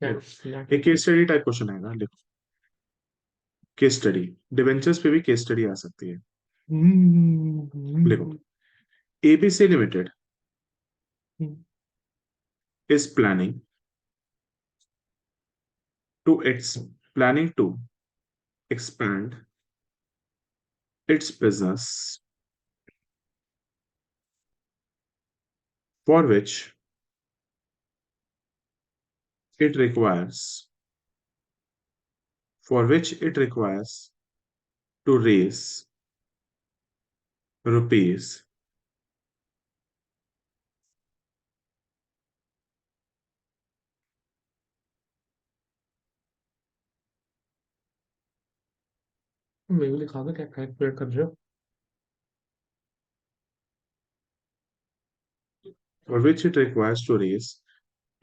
एक case study type question आएगा, देखो। केस स्टडी, डिवेंचर्स पे भी केस स्टडी आ सकती है। देखो, ABC limited is planning to expand its business, for which it requires to raise rupees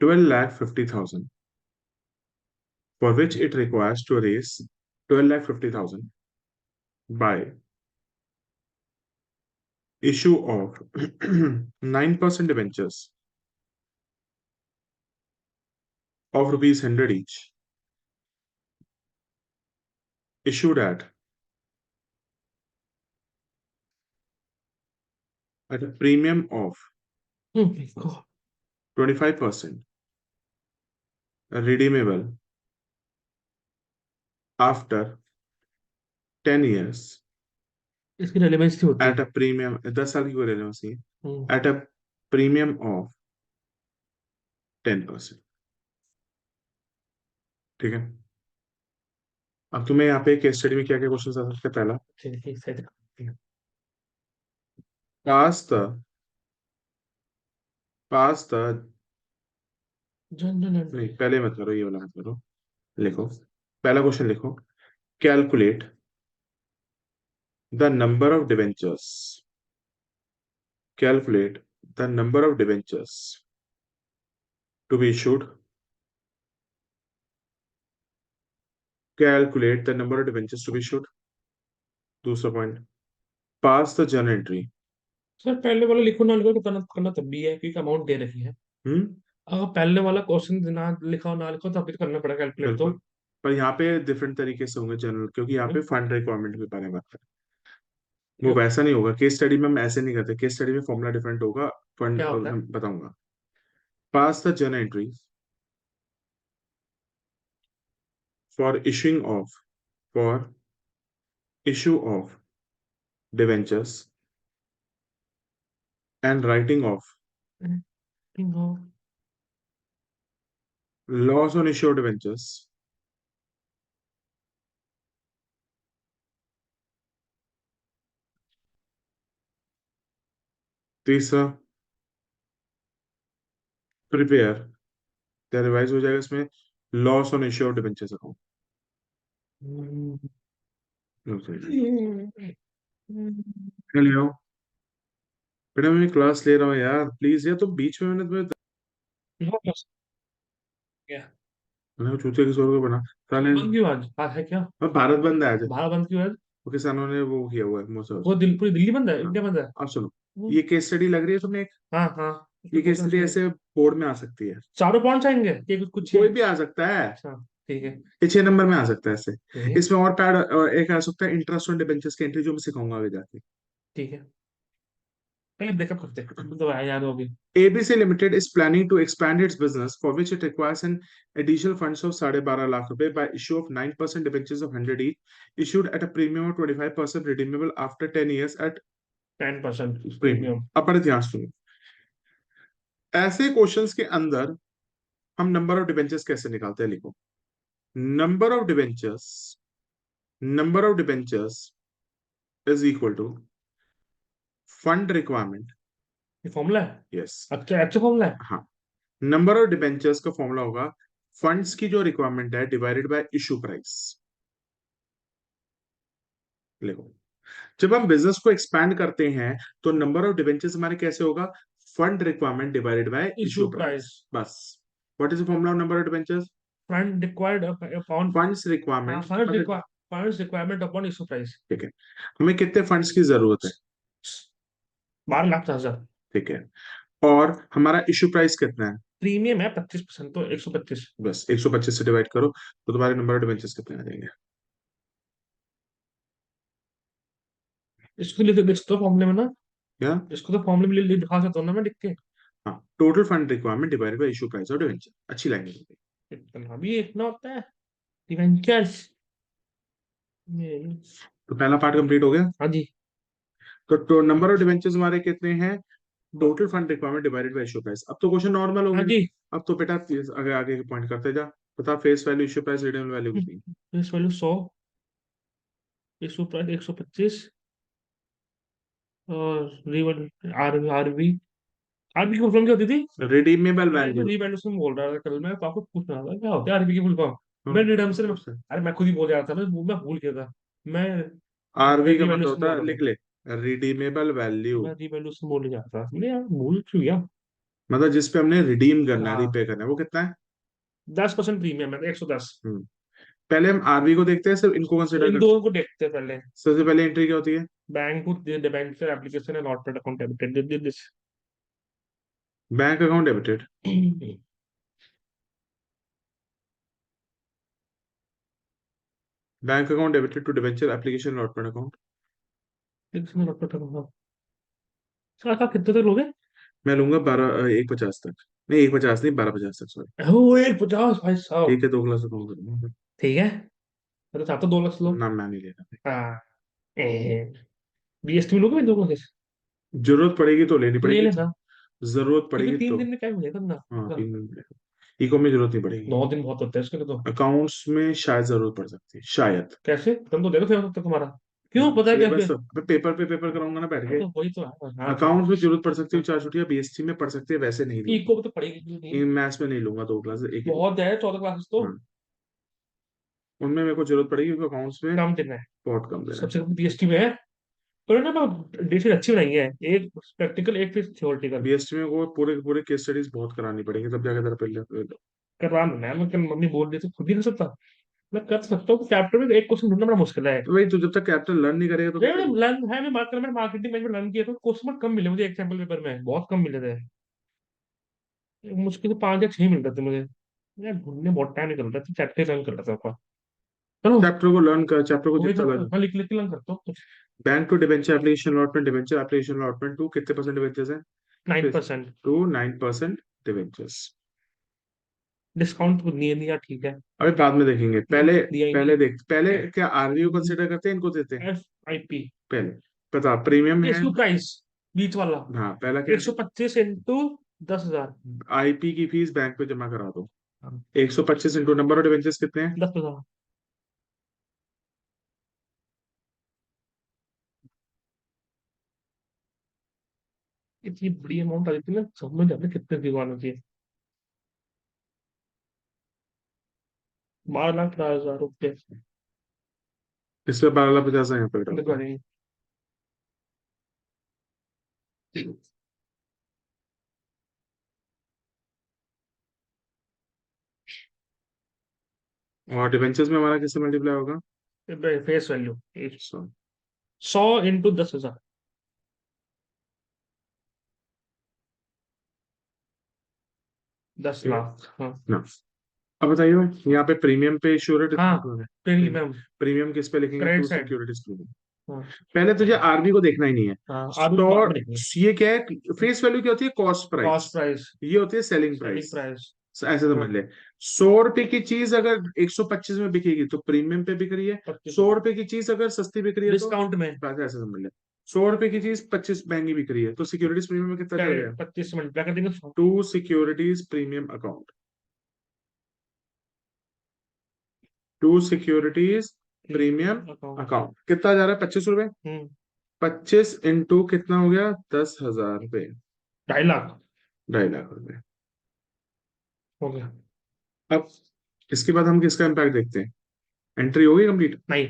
12 lakh 50,000, for which it requires to raise 12 lakh 50,000 by issue of 9% debentures of rupees 100 each, issued at a premium of 25%, redeemable after 10 years, इसकी relevance होती at a premium, 10 साल की कोई relevancy, at a premium of 10%। ठीक है, अब तुम्हें यहाँ पे केस स्टडी में क्या क्या क्वेश्चन आ सकते हैं? पहला, पास द नहीं, पहले मत करो, ये वाला मत करो। लिखो, पहला क्वेश्चन लिखो, calculate the number of debentures, calculate the number of debentures to be issued, calculate the number of debentures to be issued. दूसरा point, pass the journal entry. Sir पहले वाला लिखो ना लिखो तो करना करना तब भी है क्योंकि अमाउंट दे रखी है। अगर पहले वाला क्वेश्चन ना लिखा हो ना लिखो तब भी तो करना पड़ेगा कैलकुलेट तो। बिल्कुल, पर यहाँ पे डिफरेंट तरीके से होंगे जनरल, क्योंकि यहाँ पे फंड रिक्वायरमेंट के बारे में बात करें। वो वैसा नहीं होगा, केस स्टडी में हम ऐसे नहीं करते, केस स्टडी में फॉर्मूला डिफरेंट होगा। फंड क्या होता है? बताऊंगा। Pass the journal entry for issuing of for issue of debentures and writing of laws on issue of debentures। तीसरा, प्रिपेयर, क्या रिवाइज हो जाएगा इसमें, loss on issue of debentures account. ले आओ बेटा, मैं क्लास ले रहा हूँ यार, प्लीज। या तो बीच में मैंने तुम्हें मैंने चूतिया किस और को बना साले। बंद क्यों आज है क्या? भारत बंद है आज, भारत बंद क्यों है? वो किसानों ने वो किया हुआ है वो पूरी दिल्ली बंद है, इंडिया बंद है। अब सुनो, ये केस स्टडी लग रही है तुम्हें एक, हाँ हाँ, ये केस स्टडी ऐसे बोर्ड में आ सकती है, चारों पॉइंट्स आएंगे कि कुछ कोई भी आ सकता है। अच्छा ठीक है। ये 6 नंबर में आ सकता है ऐसे। ठीक है इसमें और पैड एक आ सकता है, इंटरेस्ट ऑन डिबेंचर्स की एंट्री, जो मैं सिखाऊंगा आगे जाके। ठीक है, पहले ब्रेकअप करते हैं तो याद होगी। ABC Limited is planning to expand its business, for which it requires an additional funds of 12.5 lakh रुपए by issue of 9% debentures of 100 each, issued at a premium of 25%, redeemable after 10 years at 10% premium। Premium. अब बड़े ध्यान सुनो, ऐसे questions के अंदर हम number of debentures कैसे निकालते हैं? लिखो, number of debentures, number of debentures is equal to fund requirement. ये फॉर्मूला है? यस, अच्छा अच्छा फॉर्मूला है। हाँ, नंबर ऑफ डिबेंचर्स का फॉर्मूला होगा फंड्स की जो रिक्वायरमेंट है डिवाइडेड बाय इशू प्राइस। देखो, जब हम बिजनेस को एक्सपैंड करते हैं तो नंबर ऑफ डिबेंचर्स हमारे कैसे होगा, fund requirement divided by issue price, बस। What is the formula of number of debentures? Fund required upon funds requirement, funds requirement upon issue price. ठीक है, हमें कितने फंड्स की जरूरत है? 12,50,000। ठीक है, और हमारा इशू प्राइस कितना है? प्रीमियम है 25%, तो 125। बस 125 से डिवाइड करो तो तुम्हारे नंबर ऑफ डिवेंचर्स कितने आ जाएंगे? इसको लिख दो फॉर्मूले में ना, क्या? इसको तो फॉर्मूले में लिखा सकता हूँ ना मैं लिख के। हाँ, total fund requirement divided by issue price of debenture, अच्छी लैंग्वेज होगी। इतना भी इतना होता है डिवेंचर्स में। तो पहला पार्ट कंप्लीट हो गया। हाँ जी। तो नंबर ऑफ डिवेंचर्स हमारे कितने हैं? Total fund requirement divided by issue price. अब तो क्वेश्चन नॉर्मल हो हाँ गए। जी। अब तो बेटा आगे आगे पॉइंट करते जा। बता, face value, issue price, redeem value कितनी? फेस वैल्यू 100, इशू प्राइस 125, और रिवल आरवी आरबी की फुल फॉर्म क्या होती थी? रिडीमेबल मैं तो वैल्यू। रिवैल्यूएशन बोल रहा था कल, मैं पापा पूछ रहा था क्या होता है आरबी की फुल फॉर्म। मैं रिडम्पशन, अरे मैं खुद ही बोल रहा था, मैं भूल गया था। मैं आरवी का मतलब रिवैल्यूएशन होता बोल है, रहा था। लिख ले, रिडीमेबल वैल्यू। मैं रिवैल्यूएशन बोल जा रहा था, मैंने यार भूल क्यों गया। मतलब जिस पे हमने रिडीम करना है, हाँ, रिपे करना है, वो कितना है? 10% प्रीमियम है, 110। हम्म पहले हम आरवी को देखते हैं, सिर्फ इनको कंसिडर इन करते दोनों को देखते हैं पहले। हैं। सबसे पहले एंट्री क्या होती है? Bank to debenture application and not account debited this. Bank account debited. Bank account debited to debenture application allotment account. कितने तक लोगे? मैं लूंगा 150 तक। नहीं, 150 नहीं, 1250 तक, सॉरी। ओ 150 भाई साहब। ठीक है, 2 क्लास अकाउंट करूंगा। ठीक है, मैं तो चाहता हूँ 2 लाख लो। ना, मैं नहीं लेना भाई। हाँ, बीएसटी में लोगे दो को? जरूरत पड़ेगी तो लेनी तो ले पड़ेगी। लेना, जरूरत क्योंकि पड़ेगी तीन तो। दिन में क्या मिलेगा ना। हाँ, 3 दिन मिलेगा। इको में जरूरत नहीं पड़ेगी। 9 दिन बहुत होते हैं उसके लिए तो। अकाउंट्स में शायद जरूरत पड़ सकती है, शायद। कैसे, तुम तो देखो थे तक तुम्हारा। क्यों, पता है क्या सिलेबस फिर? तो पेपर पे पेपर कराऊंगा ना बैठ हाँ के। तो वही तो है, हाँ तो अकाउंट्स में जरूरत पड़ सकती है, 4 छुट्टियां बीएसटी में पड़ सकती है, वैसे नहीं लूंगा। इको भी तो पड़ेगी क्यों नहीं? इन मैथ्स में नहीं लूंगा, 2 क्लास एक ही बहुत लूंगा। है 14 क्लासेस तो। हाँ, उनमें मेरे को जरूरत पड़ेगी क्योंकि अकाउंट्स में कम दिन है, बहुत कम देना है। सबसे कम बीएसटी में है। पर ना डिटेल अच्छी बनाई है, एक प्रैक्टिकल एक फिर थियोरेटिकल। बीएसटी में को पूरे पूरे केस स्टडीज बहुत करानी पड़ेंगी, तब जाके तेरा पहले। करवा लो ना, मैं कल मम्मी बोल रही थी खुद ही नहीं सकता। मैं कर सकता हूँ, चैप्टर में एक क्वेश्चन ढूंढना बड़ा मुश्किल है। तो भाई, तू जब तक कैपिटल लर्न नहीं करेगा तो नहीं क्या करेगा? लर्न है, मैं बात कर, मैंने मार्केटिंग मैनेजमेंट लर्न किया, तो क्वेश्चन कम मिले मुझे एक सैम्पल पेपर में, बहुत कम मिले थे। मुश्किल से 5 या 6 मिल रहे थे मुझे। यार ढूंढने बहुत टाइम निकल रहा था, चैप्टर रन कर रहा था आपका। चलो, चैप्टर को लर्न कर, चैप्टर को वही जितना तो लर्न। मैं लिख लिख के रन करता हूँ कुछ। Bank to debenture application allotment, debenture application allotment to कितने परसेंट डिबेंचर्स हैं? 9%। To 9% debentures. डिस्काउंट तो नहीं दिया, ठीक है। अभी बाद में देखेंगे, पहले। दिया ही नहीं। पहले देख, पहले क्या आरवीओ कंसिडर करते हैं, इनको देते हैं? F I P. पहले पता, प्रीमियम है। इशू प्राइस बीच वाला, हाँ, पहला क्या है? 125 × 10,000। आईपी की फीस बैंक पे जमा करा दो। 125 इंटू नंबर ऑफ डिबेंचर्स कितने हैं? 10,000। इतनी बड़ी अमाउंट आ जाती है ना, समझ जाते कितने दिवाना चाहिए। 12,50,000 रुपये इसमें 12,50,000 यहाँ पे दिखा डालते देंगे। हैं। और डिबेंचर्स में हमारा किससे मल्टीप्लाई होगा? फेस वैल्यू सो 100 × 10,000, 10 लाख, हाँ। ना। अब बताइए भाई, यहाँ पे प्रीमियम पे श्योर हाँ, डिस्काउंट है। प्रीमियम, प्रीमियम किस पे लिखेंगे? Credit to side. Securities premium. हाँ पहले तुझे आरबी को देखना ही नहीं है। हाँ, आगे तो बाद सौ। में देखेंगे। ये क्या है? फेस वैल्यू क्या होती है? Cost price. कॉस्ट प्राइस, ये होती है सेलिंग सेलिंग प्राइस। प्राइस। ऐसे हाँ, समझ ले। 100 रुपए की चीज अगर 125 में बिकेगी तो प्रीमियम पे बिक रही है। 100 रुपए की चीज अगर सस्ती बिक रही है तो। डिस्काउंट में। बस ऐसे समझ ले। 100 रुपए की चीज 25 महंगी बिक रही है तो सिक्योरिटीज प्रीमियम में कितना चल गया? 25 मिनट क्या कर देंगे? To securities premium account. To securities premium account. Account कितना जा रहा है? 25 रुपए। हम्म 25 इंटू कितना हो गया? 10,000 रुपए। 2.5 लाख 2.5 लाख रुपए। हो गया। अब इसके बाद हम किसका इम्पैक्ट देखते हैं? एंट्री होगी कंप्लीट? नहीं,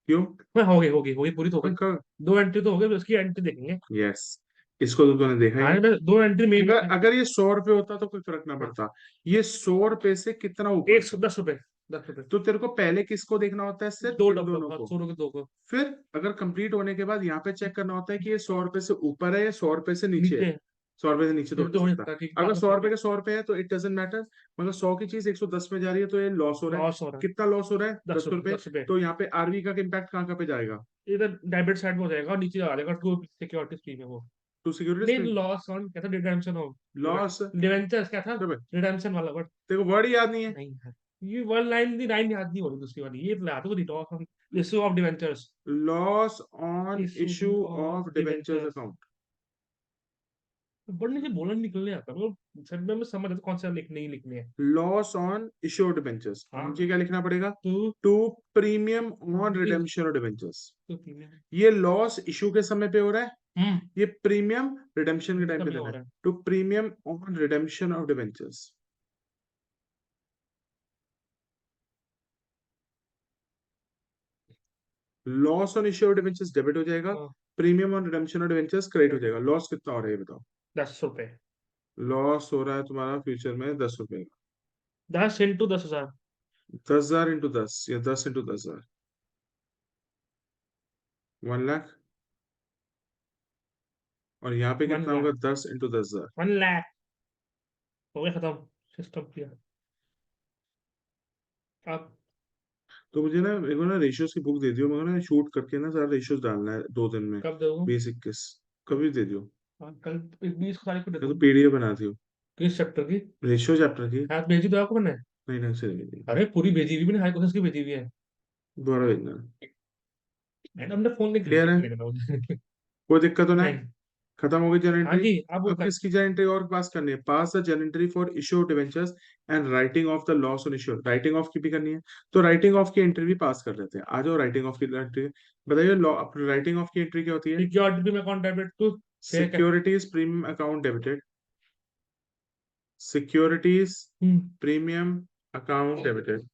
क्यों? मैं हो गई पूरी तो हो गई। पक्का? 2 एंट्री तो हो गई, उसकी एंट्री देखेंगे। यस। इसको तो तूने देखा ही हाँ, नहीं। मैं 2 एंट्री में अगर अगर ये 100 रुपए होता तो कोई फर्क ना हाँ, पड़ता। ये 100 रुपए से कितना ऊपर था? 110 रुपए, 10 रुपए। तो तेरे को पहले किसको देखना होता है? दो सिर्फ इन डब्बे दोनों को। 100 के 2 को। फिर अगर कंप्लीट होने के बाद यहाँ पे चेक करना होता है कि ये 100 रुपए से ऊपर है या 100 रुपए से नीचे है। नीचे। 100 रुपए से नीचे तो फिर हो तो नहीं हो सकता। जाता है कि अगर बात 100 रुपए का 100 रुपए है तो इट डजेंट मैटर, मतलब 100 की चीज 110 में जा रही है तो ये लॉस हो रहा है। लॉस हो रहा है। कितना लॉस हो रहा है? 10 रुपये, ₹10। 10 रुपये। तो यहाँ पे आरवी का इम्पैक्ट कहाँ कहाँ पे जाएगा? इधर डेबिट साइड में हो जाएगा और नीचे आ जाएगा टू सिक्योरिटी स्कीम है वो। टू सिक्योरिटीज नहीं, में लॉस ऑन क्या था, रिडेम्पशन ऑफ लॉस। डिवेंचर्स क्या था, देखो रिडेम्पशन वाला वर्ड वर्ड ही याद नहीं है। नहीं है। ये वन लाइन दी लाइन याद नहीं हो रही दूसरी वाली, ये ला तो loss on issue of debentures. Loss on issue issue of of debentures debentures. Account. पढ़ने से बोलना निकलने आता है, मतलब सर में समझ आता कौन सा लिखने ही लिखने हैं। Loss on issue of debentures, हाँ, नीचे क्या लिखना पड़ेगा? To to premium on redemption of debentures. To premium. ये लॉस इशू के समय पे हो रहा है, हम्म। ये प्रीमियम रिडेम्पशन के टाइम पे तभी हो देना है। रहा है। To premium on redemption of debentures. Loss on issue of debentures debit हो जाएगा, हाँ, premium on redemption of debentures credit हो credit, जाएगा। लॉस कितना हो रहा है ये बताओ? 10 रुपए। लॉस हो रहा है तुम्हारा फ्यूचर में 10 रुपए का। 10 × 10,000। 10,000 इंटू 10 या 10 इंटू 10,000, 1 लाख। और यहाँ पे वन कितना होगा? लाख 10 इंटू 10,000। 1 लाख हो गया खत्म। सिस्टम किया। अब तो मुझे ना एक बार ना रेशियोज की बुक दे दियो, मगर ना शूट करके ना सारा रेशियोज डालना है 2 दिन में। कब दोगे? 20-21 कभी दे दियो। कल 20 तारीख को दे मैं तो दूंगा। पीडीएफ बना दियो किस चैप्टर की? रेशियो चैप्टर की। हाथ भेजी तो आपको मैंने। नहीं ढंग से नहीं दी। अरे पूरी भेजी हुई मैंने, हाई क्लास की भेजी हुई है। दोबारा भेजना। मैंने अपने फोन देख ली क्लियर है? थी। कोई दिक्कत तो ना है? नहीं। खत्म हो गई जर्नल हाँ एंट्री। जी, अब वो अब किसकी जर्नल एंट्री और पास करनी है? Pass the journal entry for issue of debentures and writing off the loss on issue. Writing off की भी करनी है, तो राइटिंग ऑफ की एंट्री भी पास कर लेते हैं। आ जाओ राइटिंग ऑफ की एंट्री बताइए। लॉ राइटिंग ऑफ की एंट्री क्या होती है? सिक्योरिटी में अकाउंट डेबिट टू फेक है। Securities premium account debited. Securities hmm. Premium account debited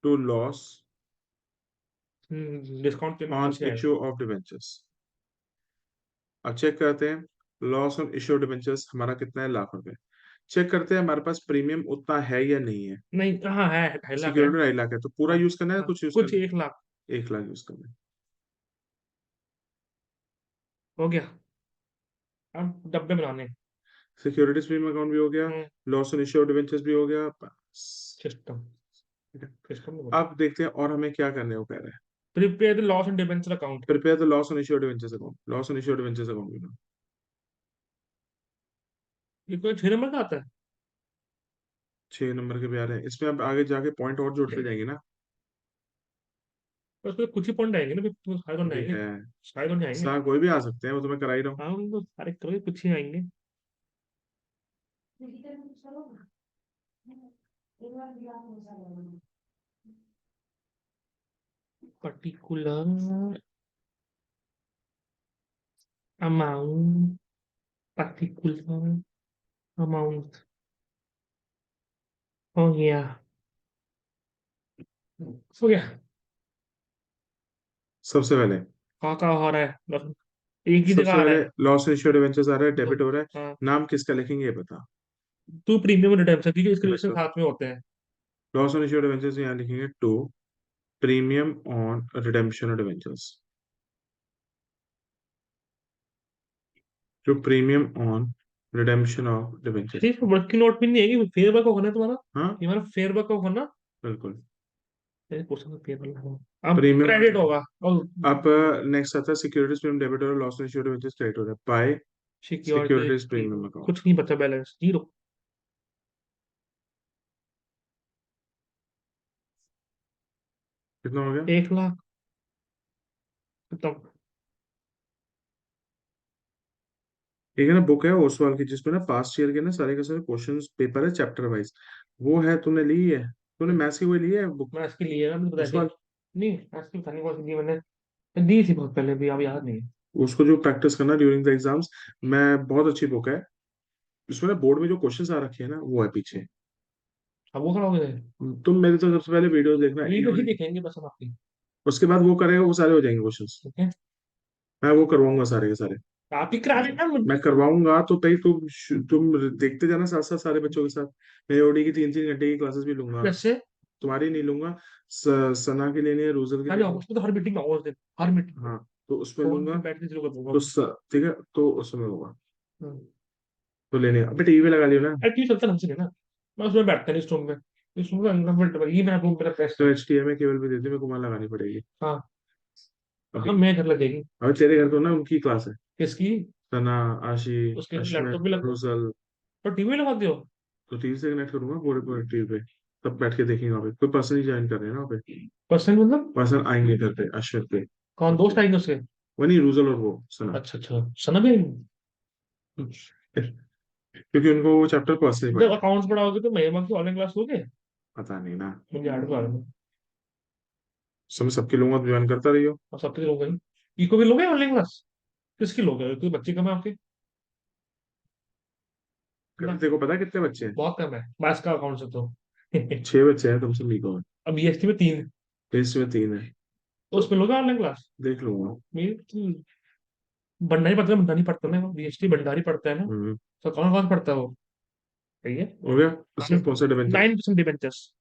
to loss discount payment on नीचे आएगा। Issue of debentures. अब चेक करते हैं loss on issue of debentures हमारा कितना है? ₹1,00,000। चेक करते हैं हमारे पास प्रीमियम उतना है या नहीं है। नहीं, हाँ है, 2.5 लाख है। सिक्योरिटी 2.5 लाख है, तो पूरा हाँ, यूज करना है, हाँ, कुछ यूज कुछ करना 1 लाख। है? 1 लाख यूज करना है। हो गया। अब डब्बे बनाने। सिक्योरिटीज प्रीमियम अकाउंट भी हो गया, loss on issue of debentures भी हो गया, बस। सिस्टम ठीक है। सिस्टम में बोलो। अब देखते हैं और हमें क्या करने को कह रहे हैं। Prepare the loss and debenture account. Prepare the loss on issue of debentures account. Loss on issue of debentures account. ये कोई 6 नंबर का आता है? 6 नंबर के भी आ रहे हैं इसमें, अब आगे जाके पॉइंट और जोड़ते जाएंगे ना। पर उसमें कुछ ही पॉइंट आएंगे ना, फिर तो सारे तो नहीं अभी आएंगे। है। सारे तो नहीं आएंगे। कोई भी आ सकते हैं, वो तो मैं करा ही रहा हूँ। हाँ, उन तो सारे करोगे, कुछ ही आएंगे। Particular amount, particular amount. हो गया, हो गया। सबसे पहले कहाँ हो रहा है बस, एक ही जगह सबसे आ रहा पहले है। लॉस रेशियो डिवेंचर्स आ रहा है, डेबिट हो रहा है। हाँ, नाम किसका लिखेंगे ये बता। टू प्रीमियम रिडेम्पशन, क्योंकि इसके बस रिलेशन तो साथ में होते हैं। लॉस ऑन इश्यू डिवेंचर्स यहाँ लिखेंगे to premium on redemption debentures. To premium on redemption of debentures. सिर्फ वर्किंग नोट भी नहीं है कि फेयर वर्क होना है तुम्हारा। हाँ ये हमारा फेयर वर्क होना। बिल्कुल। क्वेश्चन फेयर वर्क अब क्रेडिट प्रीमियम। होगा और अब नेक्स्ट आता है सिक्योरिटीज प्रीमियम डेबिट और loss on issue debentures credit हो रहा है by securities security premium account. कुछ नहीं बचा, बैलेंस जीरो। कितना हो गया? 1 लाख खत्म। एक है ना बुक है ओसवाल की, जिसमें ना पास्ट ईयर के ना सारे के सारे क्वेश्चंस पेपर है चैप्टर वाइज। वो है, तूने ली है? तूने मैथ्स की वही ली है बुक? मैं इसके लिए ना, मैंने बताया थी। ओसवाल। नहीं, इसकी बतानी कौन सी दी मैंने, दी थी बहुत पहले भी, अब याद नहीं है। उसको जो प्रैक्टिस करना ड्यूरिंग द एग्जाम्स। मैं बहुत अच्छी बुक है। उसमें ना बोर्ड में जो क्वेश्चंस आ रखे हैं ना वो है पीछे। अब वो कराओगे? तुम मेरे तो सबसे पहले वीडियो देखना वीडियो ही इन्होंने। देखेंगे बस हम आपकी। उसके बाद वो करेगा, वो सारे हो जाएंगे क्वेश्चंस। ठीक है, मैं वो करवाऊंगा सारे के सारे। आप ही करा देना मैं करवाऊंगा तो भाई तुम देखते जाना साथ साथ सारे बच्चों के साथ। मैं ओडी की 3-3 घंटे की क्लासेस भी लूंगा। वैसे। तुम्हारी नहीं लूंगा। सना की लेनी है, रूजल की हाँ लेनी जाओ, उसमें तो हर मीटिंग में आओ उस दिन, हर मीटिंग है। में। हाँ तो उसमें फोन लूंगा। पे बैटरी शुरू कर दूंगा। तो ठीक है, तो उसमें होगा। हम्म। तो लेने अबे टीवी पे लगा लियो ना। अरे टीवी चलता ढंग से नहीं ना। मैं उसमें बैठता नहीं, इस रूम में। इस रूम में अनकंफर्टेबल, ये मेरा रूम, मेरा बेस्ट तो है। HDMI केबल भी दे दे, मेरे को वहां लगानी पड़ेगी हाँ। अभी। हाँ, मैं घर लगेगी। अबे तेरे घर तो ना उनकी क्लास है। किसकी? सना, आशी, उसके लैपटॉप अश्मित, भी लगा। रुसल। तो टीवी लगा दियो। तो टीवी से कनेक्ट करूंगा पूरे पूरे टीवी पे। तब बैठ के देखेंगे वहाँ पे, कोई पर्सन ही ज्वाइन कर रहे हैं ना वहाँ पे। पर्सनल मतलब? पर्सन आएंगे घर पे, अश्वित पे। कौन दोस्त आएंगे उसके? वो नहीं, रूजल और वो सना। अच्छा अच्छा, सना भी आएंगी? क्योंकि उनको वो चैप्टर पर्सनली जब पढ़ना है। अकाउंट्स पढ़ाओगे तो महिमा की ऑनलाइन क्लास लोगे? पता नहीं ना। मुझे ऐड करा दो। सब सबके लूंगा तो ज्वाइन करता रहियो। और सबके लोग ही। इको भी लोगे ऑनलाइन क्लास? किसकी लोगे, कोई बच्चे कम है आपके? ना। तेरे को पता है कितने बच्चे हैं? बहुत कम है मैथ्स का अकाउंट से तो। 6 बच्चे हैं, तुमसे मीको में। अब बीएसटी में 3। टेस्ट में 3 है। तो उसमें लोगे ऑनलाइन क्लास? देख लूंगा। मेरे तो भंडारी पड़ता है, भंडारी पड़ता है ना, बीएसटी भंडारी पड़ता है ना। हम्म। तो कौन कौन पड़ता है वो? सही है। हो गया। उसमें कौन सा डिवेंचर? 9% डिबेंचर्स।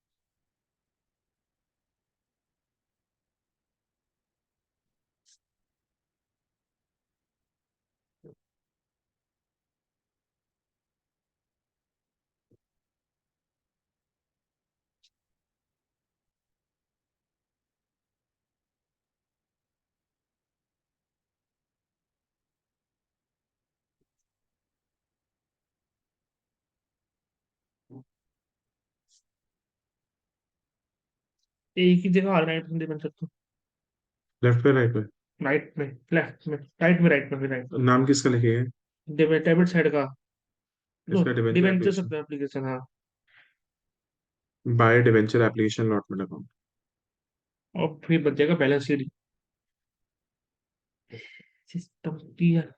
एक ही जगह आ रहा है 9% डिबेंचर तो। लेफ्ट पे राइट पे? राइट में, लेफ्ट में, राइट में, राइट में, राइट नाम किसका लिखेंगे? में, डेबिट साइड का। नो, इसका डिवेंचर डिबेंचर्स एप्लीकेशन। अपना एप्लीकेशन, हाँ। By debenture application allotment account. और फिर बच जाएगा बैलेंस शीट। System clear.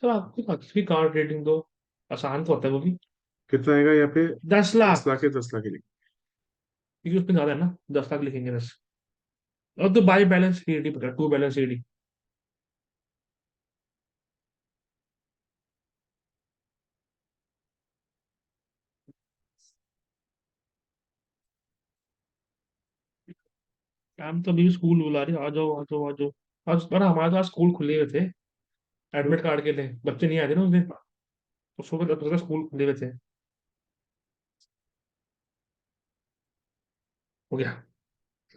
चलो आपको बाकी भी कार्ड रेटिंग दो। आसान तो होता है वो भी। कितना आएगा यहाँ पे? 10 10 लाख। लाख है, 10 लाख ही क्योंकि उसमें ज्यादा है ना, 10 लाख लिखेंगे 10। और तो बाई बैलेंस सीडी पकड़ा, टू बैलेंस सीडी। हम तो अभी भी स्कूल बुला रही, आ जाओ आ जाओ आ जाओ। आज पर हमारे पास स्कूल खुले हुए थे। एडमिट कार्ड के लिए बच्चे नहीं आए थे ना उस दिन। तो सुबह 10 बजे स्कूल खुले हुए थे। हो गया।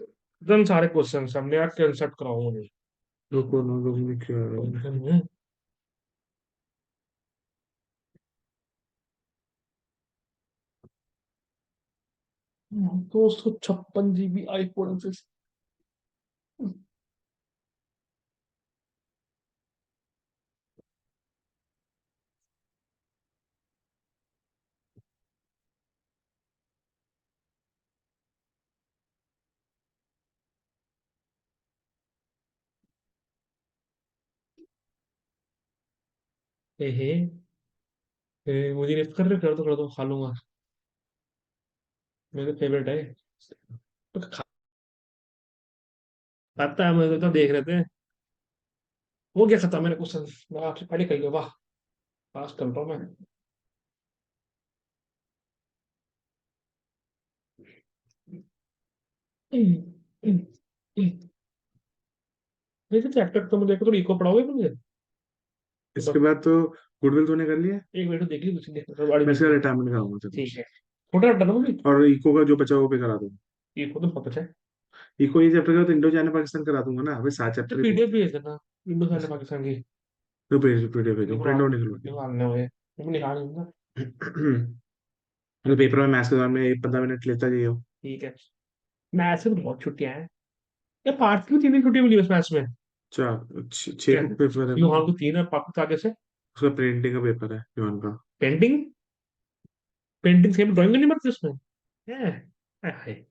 इतने सारे क्वेश्चन हमने यार कंसेप्ट कराओ मुझे। रुको ना, रुको क्या आ रहा है? टेंशन है। 256 GB आईफोन से। हे, मुझे लिफ्ट कर रहे, कर दो, खा लूंगा। मेरे फेवरेट है। तो खाता है, मुझे तो देख रहे थे। हो गया खत्म मेरा क्वेश्चन। मैं आपसे पहले कही, वाह। पास कर रहा हूँ मैं। वैसे चैप्टर तो मुझे, तो इको पढ़ाओगे मुझे? इसके तो बाद तो गुडविल तूने कर लिया है। एक वीडियो देख ली, दूसरी देख गाड़ी मैं देख इसका ली। रिटायरमेंट कराऊंगा तेरे ठीक है। छोटा हटा ना मुझे। को। और इको का जो बचा वो भी करा दूंगा। इको तो पता है। इको ये चैप्टर का तो इंडो चाइना पाकिस्तान करा दूंगा ना, अभी 7 चैप्टर तो ही बहुत पीडीएफ भेज देना। विंडोज वाले पाकिस्तान की। है। तो पीडीएफ भेजो, प्रिंट आउट निकलवा के। निकालने हुए। तुम निकाल ना। मतलब पेपर में मैथ्स के दौरान में 15 मिनट लेता जाइए। ठीक है। मैथ्स से तो बहुत छुट्टियां हैं। या पार्थ की 3 दिन छुट्टी मिली बस मैथ्स में। अच्छा, क्या? 6 को पेपर है ना। युहान को 3 है, पापा तो आगे से। उसका प्रिंटिंग का पेपर है यूएन का। पेंटिंग। पेंटिंग सेम ड्राइंग नहीं बनती उसमें। है। हाय।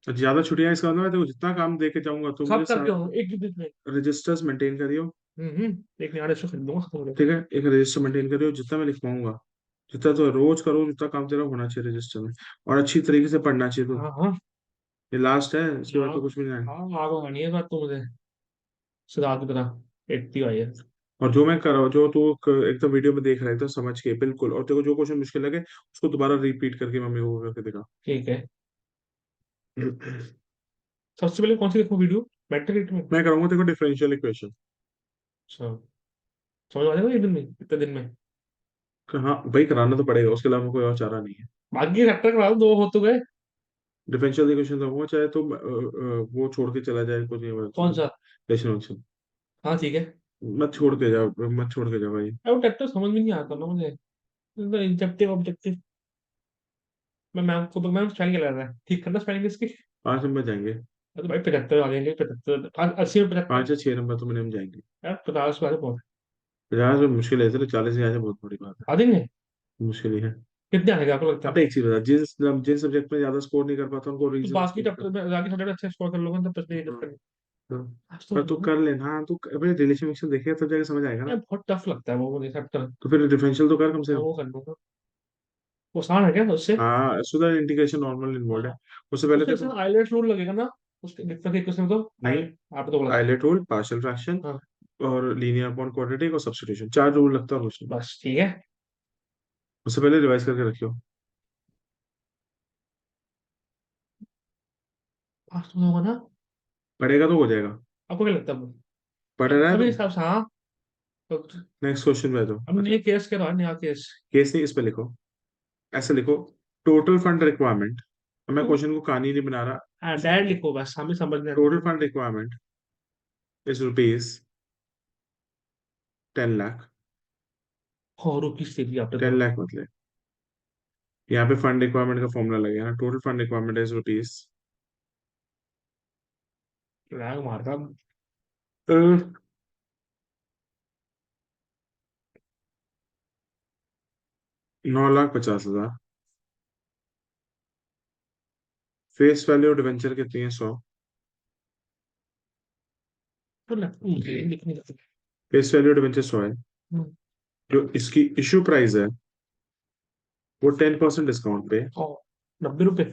तो ज्यादा छुट्टियां इसका मतलब है, देखो जितना काम दे के जाऊंगा तो मुझे सब करके हो एक ही दिन में। रजिस्टर्स मेंटेन करियो। एक नया रजिस्टर खरीद लूंगा, खत्म हो ठीक जाएगा। है, एक रजिस्टर मेंटेन करियो, जितना मैं लिखवाऊंगा, जितना तो रोज करो, जितना काम तेरा होना चाहिए रजिस्टर में। और अच्छी तरीके से पढ़ना चाहिए तो। हाँ हाँ। ये लास्ट है, इसके बाद हाँ तो कुछ भी नहीं है। हाँ, आगे आनी है बात तो मुझे। सिद्धार्थ की तरह 80 आई है। और जो मैं कर रहा हूँ, जो तू एकदम वीडियो में देख रहा है, एकदम समझ के बिल्कुल, और तेरे को जो क्वेश्चन मुश्किल लगे उसको दोबारा रिपीट करके मम्मी को करके दिखा। ठीक है। सबसे पहले कौन सी देखो वीडियो? मेंटल रेट में? मैं करूंगा देखो डिफरेंशियल इक्वेशन। अच्छा, समझ आ जाएगा एक दिन में, कितने दिन में? हाँ भाई, कराना तो पड़ेगा, उसके अलावा कोई और चारा नहीं है। बाकी चैप्टर करा दो, दो हो तो गए। डिफरेंशियल इक्वेशन दूंगा, चाहे तो वो छोड़ के चला जाए, कुछ नहीं कौन सा? Rational function. हाँ ठीक है। मत छोड़ के जाओ, मत छोड़ के जाओ भाई। अब वो चैप्टर समझ में नहीं आता ना मुझे, इंजेक्टिव ऑब्जेक्टिव। मैं मैम को तो, मैम स्पेलिंग लग रहा है ठीक करना स्पेलिंग इसकी। 5 नंबर जाएंगे। तो भाई 75 आ जाएंगे, 75, 80 में 75। 5 या 6 नंबर तो मिनिमम जाएंगे। यार 50 वाले बहुत 50 में मुश्किल है, चलो 40 में आ जाए, बहुत बड़ी बात है। आ जाएंगे। मुश्किल ही है। कितने आने का आपको लगता अब है? एक चीज बता, जिन जिन सब्जेक्ट में ज्यादा स्कोर नहीं कर पाता उनको तो रीजन बाकी एक्सप्लेन चैप्टर में, बाकी सब्जेक्ट अच्छे स्कोर कर लोगे तो प्रश्न कर। नहीं। हाँ। आज तो पर तू कर लेना, हाँ तू अपने रिलेशन विलेशन देखेगा तब जाके समझ आएगा यार ना। बहुत टफ लगता है वो मुझे चैप्टर। तो फिर डिफरेंशियल तो कर कम से मैं कम। वो कर लूंगा। वो आसान है क्या उससे? हाँ, so that integration normal involve है। उससे पहले उसके देखो। साथ आइलेट्स रूल लगेगा ना? उसके डिफरेंस के क्वेश्चन तो नहीं, आइलेट आप तो बोला था। आइलेट रूल, पार्शियल फ्रैक्शन, हाँ और लीनियर अपॉन क्वाड्रेटिक और सब्स्टिट्यूशन, 4 रूल लगता है और कुछ नहीं। बस ठीक है। उससे पहले रिवाइज करके रखियो। पास तो होगा ना? पढ़ेगा तो हो जाएगा। आपको क्या लगता है वो? पढ़ रहा है अभी तो। हिसाब से हाँ। तो नेक्स्ट क्वेश्चन में दो। अब अच्छा, नए केस के रहा नया केस। केस नहीं, इस पे लिखो। ऐसे लिखो, टोटल फंड रिक्वायरमेंट। मैं तो क्वेश्चन को कहानी नहीं बना रहा। डायरेक्ट लिखो बस, हमें समझने आती टोटल है। Fund requirement is rupees 10 lakh. और रुपीस दे दिया आपने टेन तो। लाख मतलब, यहाँ पे फंड रिक्वायरमेंट का फॉर्मूला लगेगा ना, total fund requirement is rupees rank मारता। 9,50,000। फेस वैल्यू डिवेंचर कितनी है? 100। तो मुझे लिखने का। फेस वैल्यू डिवेंचर 100 है। जो इसकी इशू प्राइस है वो 10% डिस्काउंट पे, 90 रुपए।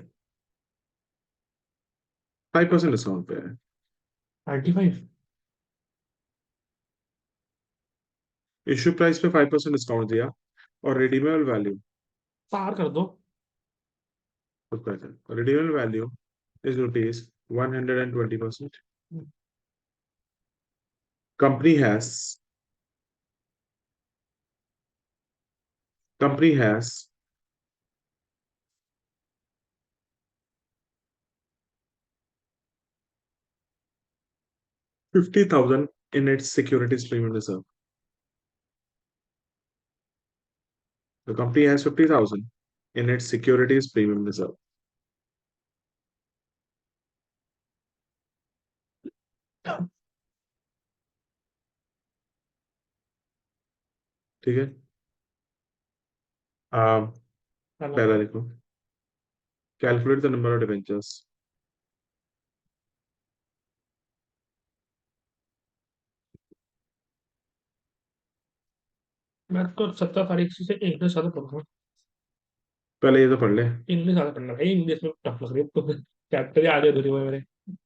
5% डिस्काउंट पे है। 95। इशू प्राइस पे 5% डिस्काउंट दिया, और रिडीमेबल वैल्यू, पार कर दो। Redeemable value is rupees 120%। Company has company has 50,000 in its securities premium reserve. The company has 50,000 in its securities premium reserve. ठीक है। आ, चलो पहला हाँ। लिखो, calculate the number of debentures. मैं तो 17 तारीख से इंग्लिश ज्यादा पढ़ूंगा। पहले ये तो पढ़ ले। इंग्लिश ज्यादा पढ़ना है, इंग्लिश में टफ लग रही है तो। चैप्टर ही आगे अधूरे हुए मेरे।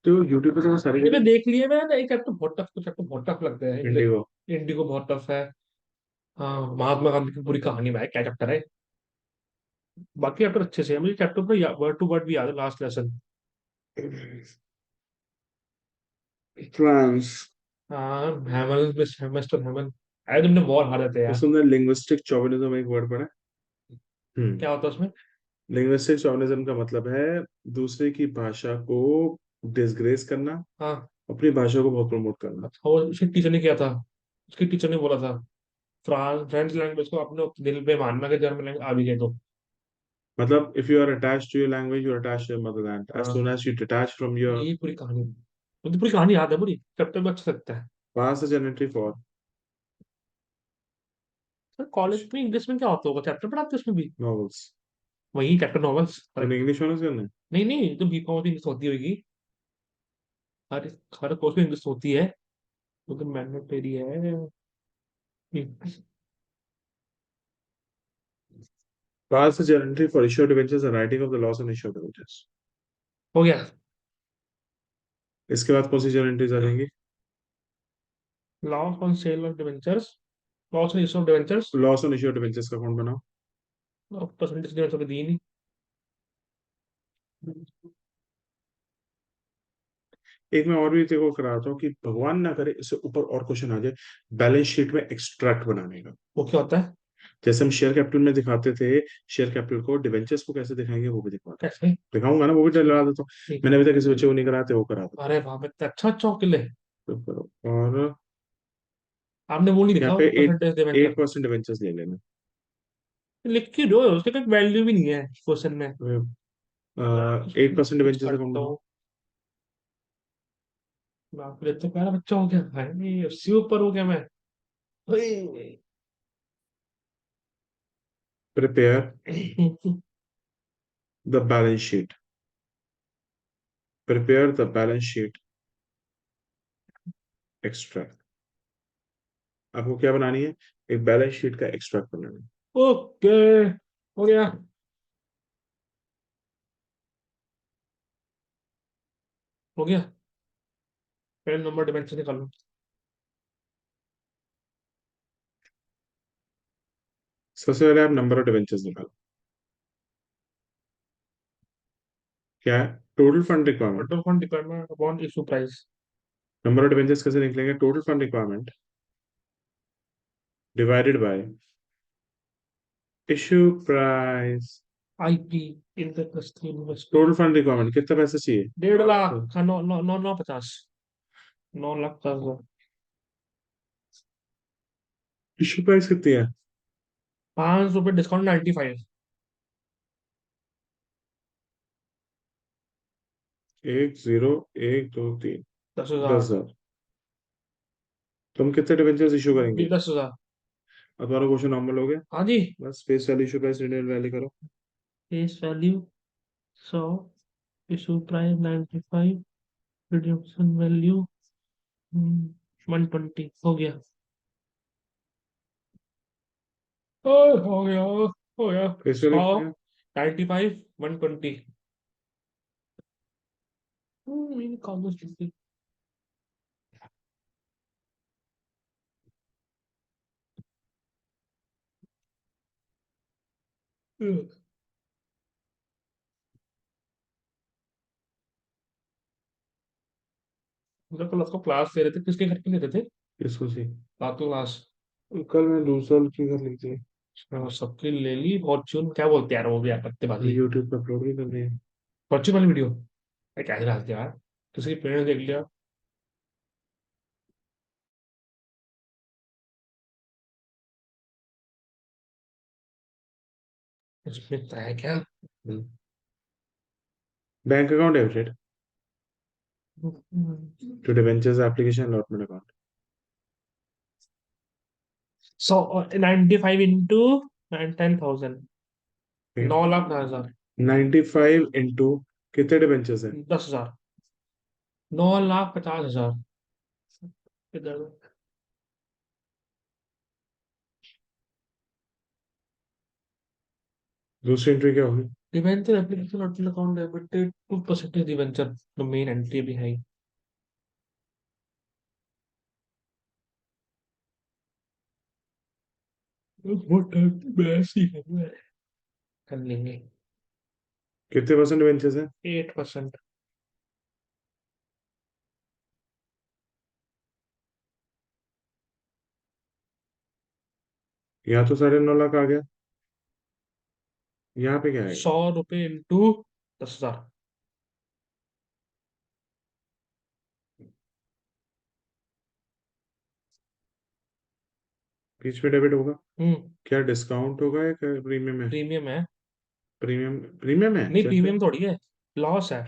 तो यूट्यूब पे तो सारी ये मैं देख लिए मैंने, एक चैप्टर बहुत टफ, तो चैप्टर बहुत टफ लगते हैं इंग्लिश। इंडिगो। इंडिगो बहुत टफ है। हाँ महात्मा गांधी की पूरी कहानी में है, क्या चैप्टर है। बाकी चैप्टर अच्छे से है, मुझे चैप्टर पर वर्ड टू वर्ड भी याद है, लास्ट लेसन। फ्रांस। हाँ हैमल, मिस्टर हैमल। अरे तुमने बहुत हार जाते यार। उसमें लिंग्विस्टिक चौविनिज्म एक वर्ड पढ़ा है। क्या होता है उसमें? लिंग्विस्टिक चौविनिज्म का मतलब है दूसरे की भाषा को डिसग्रेस करना, हाँ। अपनी भाषा को बहुत प्रमोट करना। अच्छा वो उसके टीचर ने किया था। उसके टीचर ने बोला था फ्रेंच लैंग्वेज को अपने दिल पे मानना कि जर्मन लैंग्वेज आ भी गई तो। मतलब if you are attached to your language, you are attached to your motherland. As हाँ soon as you detach from your यही पूरी कहानी, मुझे पूरी कहानी याद है पूरी, चैप्टर में अच्छा लगता है। pass the entry for sir college में इंग्लिश में क्या होता होगा, चैप्टर पढ़ाते हैं उसमें भी? novels. वही चैप्टर नॉवेल्स तूने करेक्ट। इंग्लिश ऑनर्स करना है? नहीं नहीं, तो बीकॉम में इंग्लिश होती होगी। हर हर कोर्स में इंग्लिश होती है, वो तो मैंडेटरी है। Pass the entry for issued adventures and writing of the laws on issued adventures. हो गया। इसके बाद कौन सी जर्नल एंट्रीज आ जाएंगी? Loss on sale of debentures, loss on issue of debentures. Loss on issued adventures का account बनाओ। Percentage debenture दी नहीं। एक मैं और भी तेरे को करा रहा हूँ कि भगवान ना करे इससे ऊपर और क्वेश्चन आ जाए, बैलेंस शीट में एक्सट्रैक्ट बनाने का। वो क्या होता है? जैसे हम शेयर कैपिटल में दिखाते थे, शेयर कैपिटल को डिवेंचर्स को कैसे दिखाएंगे वो भी दिखा कैसे? दिखाऊंगा ना, वो भी डलवा देता हूँ। ठीक है। मैंने अभी तक किसी बच्चे को नहीं कराते, वो करा देता अरे वहां पे तो अच्छा अच्छा किले। हूँ। तो करो। और आपने वो नहीं यहाँ लिखा पे एट परसेंटेज डिवेंचर? 8% डिवेंचर्स ले लेना। लिख के दो, उसके कोई वैल्यू भी नहीं है क्वेश्चन में। 8% कुछ डिवेंचर्स अकाउंट करता बनाओ। हूँ। बाप रे, तो प्यारा बच्चा हो गया भाई, नहीं उससे ऊपर हो गया मैं। ओए। Prepare the balance sheet, prepare the balance sheet extract. आपको क्या बनानी है? एक बैलेंस शीट का एक्सट्रैक्ट बनाना है। ओके, हो गया। हो गया। पहले नंबर डिमेंशन निकालो। सबसे पहले आप नंबर ऑफ डिवेंचर्स निकालो। क्या है? Total fund requirement. Total fund requirement upon issue price. Number of debentures कैसे निकलेंगे? Total fund requirement divided by issue price. IP, interest university. Total fund requirement कितना पैसा चाहिए? 1.5 लाख का, 9 9 9 50। 9 लाख 50 हजार। इशू प्राइस कितनी है? 5 रुपए डिस्काउंट, 95। 10123। 10 हजार। 10,000। तुम कितने डिवेंचर्स इशू करेंगे? 10 हजार। अब तुम्हारा क्वेश्चन नॉर्मल हो गया। हाँ जी। बस face value issue price renewal value करो। Face value 100, issue price 95, redemption value 120। हो गया। हो गया, हो गया। फेस वैल्यू 100, कितनी है? 95, 120। मेरी कॉमर्स की। मतलब कल उसको क्लास ले रहे थे, किसके घर पे ले रहे थे? किसको सी? रातों क्लास। कल मैं दूसरा की कर ली थी। सबकी ले ली फॉर्च्यून, क्या बोलते हैं यार वो भी यार, पत्तेबाजी। यूट्यूब पे अपलोड भी करनी है। फॉर्च्यून वाली वीडियो। क्या ही डालते यार, किसी के पेरेंट्स देख लिया। इसमें तो है क्या? Bank account debited to debentures application allotment account. 95 into 10,000। 9 lakh 10 हजार। 95 इंटू कितने डिवेंचर्स है? 10 हजार। 9 लाख 50 हजार। इधर। दूसरी एंट्री क्या होगी? Debenture application account debited 2% debenture, the main entry भी है। बहुत टाइम की बहस ही है। कर लेंगे। कितने परसेंट डिवेंचर्स है? 8%। यहाँ तो 9.5 लाख आ गया। यहाँ पे क्या आएगा? 100 रुपये इंटू 10 हजार। बीच में डेबिट होगा। हम्म। क्या डिस्काउंट होगा या प्रीमियम है? प्रीमियम है। प्रीमियम, प्रीमियम है नहीं, कैसे? प्रीमियम थोड़ी है। लॉस है।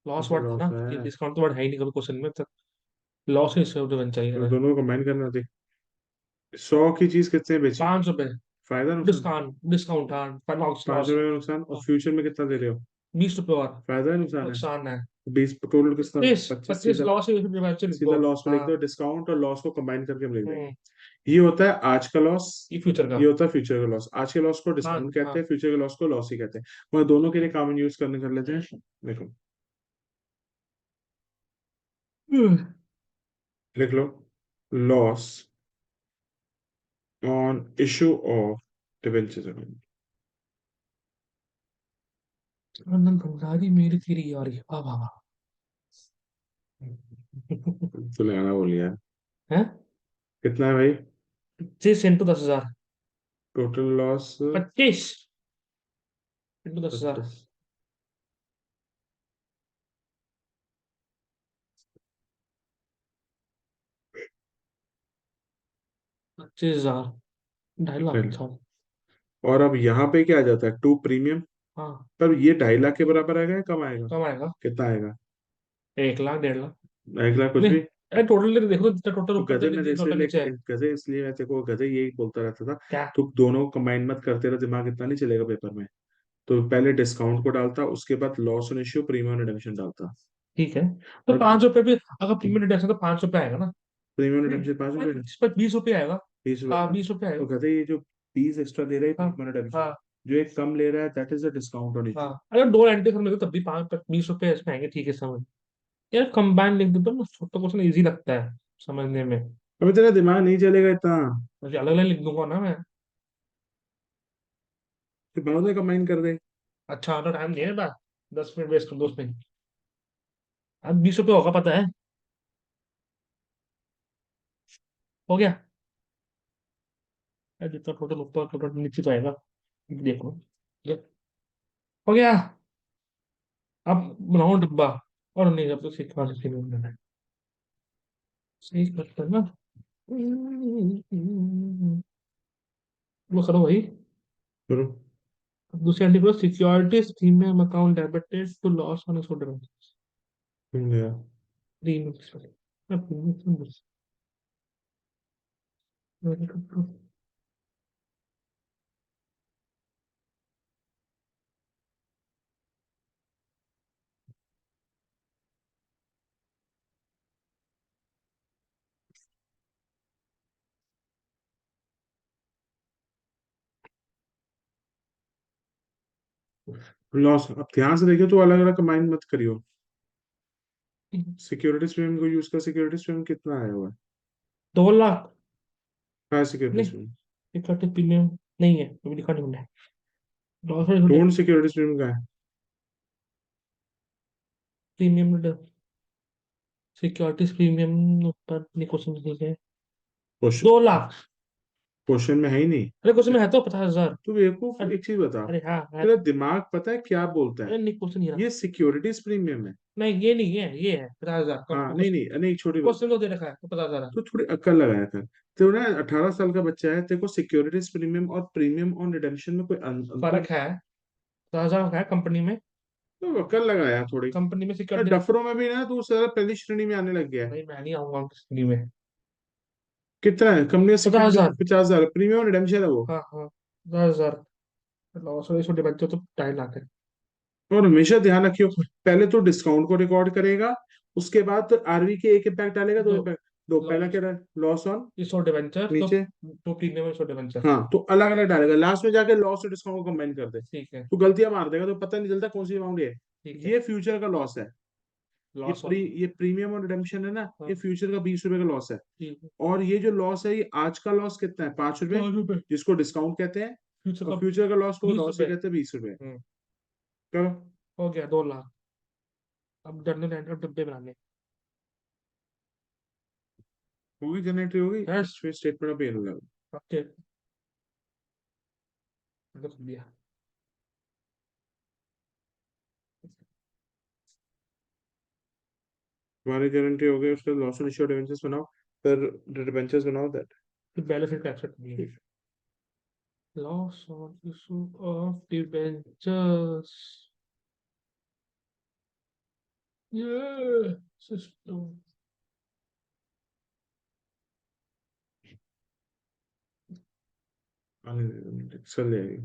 लॉस अच्छा वर्ड था लॉस ना है। कि डिस्काउंट तो वर्ड है ही नहीं कभी क्वेश्चन में तक। लॉस है, इससे डिवेंचर तो चाहिए। दोनों को कंबाइन करना थी। 100 की चीज कितने बेची? 5 रुपए फायदा नुकसान? डिस्काउंट, डिस्काउंट हाँ, लॉस 5 रुपए लॉस। का नुकसान, और फ्यूचर में कितना दे रहे हो? 20 रुपए और फायदा है नुकसान है? नुकसान है। 20 टोटल कितना? 25, 25। 25 सीधा लॉस है, डिवेंचर लिख सीधा दो। लॉस में लिख हाँ। दो, डिस्काउंट और लॉस को कंबाइन करके हम लिख देंगे। हम्म। ये होता है आज का लॉस। ये फ्यूचर का। ये होता है फ्यूचर का लॉस। आज के लॉस को हाँ डिस्काउंट कहते हाँ। हैं, फ्यूचर के लॉस को लॉस ही कहते हैं। वह दोनों के लिए कॉमन यूज करने कर लेते हैं। देखो, लिख लो। Loss on issue of debentures account. Anand Bhandari मेरी तेरी यारी, वाह वाह वाह। तूने गाना बोल लिया। है। कितना है भाई? 25 × 10,000। Total loss? 25 × 10,000। 25। 25,000। 2.5 लाख, चल। अच्छा। और अब यहाँ पे क्या आ जाता है, टू प्रीमियम। हाँ। पर ये 2.5 लाख के बराबर आएगा या कम आएगा? कम आएगा। कितना आएगा? 1 लाख, 1.5 लाख। 1 लाख कुछ नहीं, भी? अरे टोटल देखो, जितना टोटल तो ऊपर गधे में तक इसलिए टोटल नीचे है। गधे इसलिए मैं तेरे को गधे यही बोलता रहता था। क्या? तो दोनों कंबाइन मत करते रहे, दिमाग इतना नहीं चलेगा पेपर में। तो पहले डिस्काउंट को डालता, उसके बाद loss on issue premium redemption डालता। ठीक है। तो और 5 रुपए भी, अगर प्रीमियम डिडक्शन तो 5 रुपए आएगा ना। प्रीमियम नहीं, रिडम्पशन 5 रुपए का? इस पर 20 रुपए आएगा। 20 रुपए हाँ, का? 20 रुपए तो आएगा। गधे ये जो 20 एक्स्ट्रा दे रहा है हाँ। प्रीमियम रिडम्शन, हाँ। जो एक कम ले रहा है, that is the discount on हाँ, इश्यू। अगर दो एंट्री कर लेते तब भी 5 20 रुपए इसमें आएंगे, ठीक है, समझ। यार कंबाइन लिख दो तो ना, छोटा क्वेश्चन इजी लगता है समझने में। अभी तेरा दिमाग नहीं चलेगा इतना। मुझे अलग अलग लिख दूंगा ना मैं। तो बाद में कंबाइन कर दे। अच्छा, तो टाइम नहीं है बात। 10 मिनट वेस्ट कर दो उसमें। अब 20 रुपए होगा, पता है। हो गया। यार जितना टोटल ऊपर टोटल नीचे तो आएगा। देखो, ये हो गया। अब बनाओ डब्बा। और नहीं, अब तो सीखा सीखी नहीं मैंने। सही करता है ना। वो करो भाई। करो। अब दूसरी एंट्री करो, securities premium account debited to loss on तुम गया। प्रीमियम। लॉस अब ध्यान से देखियो, तो अलग अलग कंबाइन मत करियो। सिक्योरिटी स्विम को यूज कर, सिक्योरिटी स्विम कितना आया हुआ है? 2 लाख। हाँ, सिक्योरिटी नहीं, स्विम। इकट्ठे प्रीमियम नहीं है, अभी लिखा नहीं मैंने। लॉस ढूंढ सिक्योरिटी स्विम का है। प्रीमियम, सिक्योरिटीज प्रीमियम ऊपर क्वेश्चन लिखे हैं। क्वेश्चन 2 लाख। क्वेश्चन में है ही नहीं। अरे क्वेश्चन में है तो 50,000। तू बेवकूफ, अरे, एक चीज बता। अरे हाँ है तेरा तो। दिमाग पता है क्या बोलता है? अरे नहीं, क्वेश्चन नहीं रहा। ये सिक्योरिटीज प्रीमियम है। नहीं, ये नहीं है, ये है 50,000 का हाँ, नहीं क्वेश्चन। नहीं नहीं, छोटी बात। क्वेश्चन तो दे रखा है तो 50,000 है। तो थोड़ी अक्ल लगाया कर। तो ना 18 साल का बच्चा है, तेरे को सिक्योरिटीज प्रीमियम और प्रीमियम ऑन रिडेम्पशन में कोई अंतर? फर्क है। 50,000 का है कंपनी में। तो अक्ल लगाया थोड़ी। कंपनी में यार सिक्योरिटी। डफरों में भी ना तू सारा पहली श्रेणी में आने लग गया है। भाई मैं नहीं आऊंगा कंपनी में। कितना है कंपनी? पचास सिक्योरिटी हजार 50,000 प्रीमियम और रिडेम्पशन है वो। हाँ हाँ, 10,000। लॉस और छोटे बच्चों तो 2.5 लाख है। और हमेशा ध्यान रखियो, पहले तो डिस्काउंट को रिकॉर्ड करेगा, उसके बाद तो आरवी के एक इम्पैक्ट डालेगा, दो दो। इम्पैक्ट। दो, पहला लॉस, क्या रहा? लॉस ऑन ये छोटे वेंचर तो। नीचे। तो प्रीमियम में छोटे वेंचर। हाँ, तो अलग अलग डालेगा, लास्ट में जाके लॉस और डिस्काउंट को कंबाइन कर दे। ठीक है। तो गलतियां मार देगा तो पता नहीं चलता कौन सी अमाउंट है। ठीक है। ये फ्यूचर का लॉस है। लॉस। ये प्रीमियम और रिडेम्पशन है ना, ये हाँ। फ्यूचर का 20 रुपए का लॉस है। ठीक है। और ये जो लॉस है, ये आज का लॉस कितना है? 5 रुपए, 5 रुपए। जिसको डिस्काउंट कहते हैं। फ्यूचर और का फ्यूचर का लॉस को 20 रुपए। लॉस ही कहते हैं, 20 रुपए। हम्म। करो। हो गया 2 लाख। अब जर्नल एंटर डब्बे बनाने। होगी जनरेटरी होगी। यस। फिर स्टेटमेंट ऑफ पेन होगा। ओके, मैंने तो कर दिया। तुम्हारी गारंटी हो गई, उसका लॉस एंड इश्योर्ड डिबेंचर्स बनाओ। फिर डिबेंचर्स बनाओ दैट। फिर बैलेंस शीट का एक्सेप्ट नहीं है। ठीक loss on issue of debentures. ये सिस्टम। है, चल जाएगी।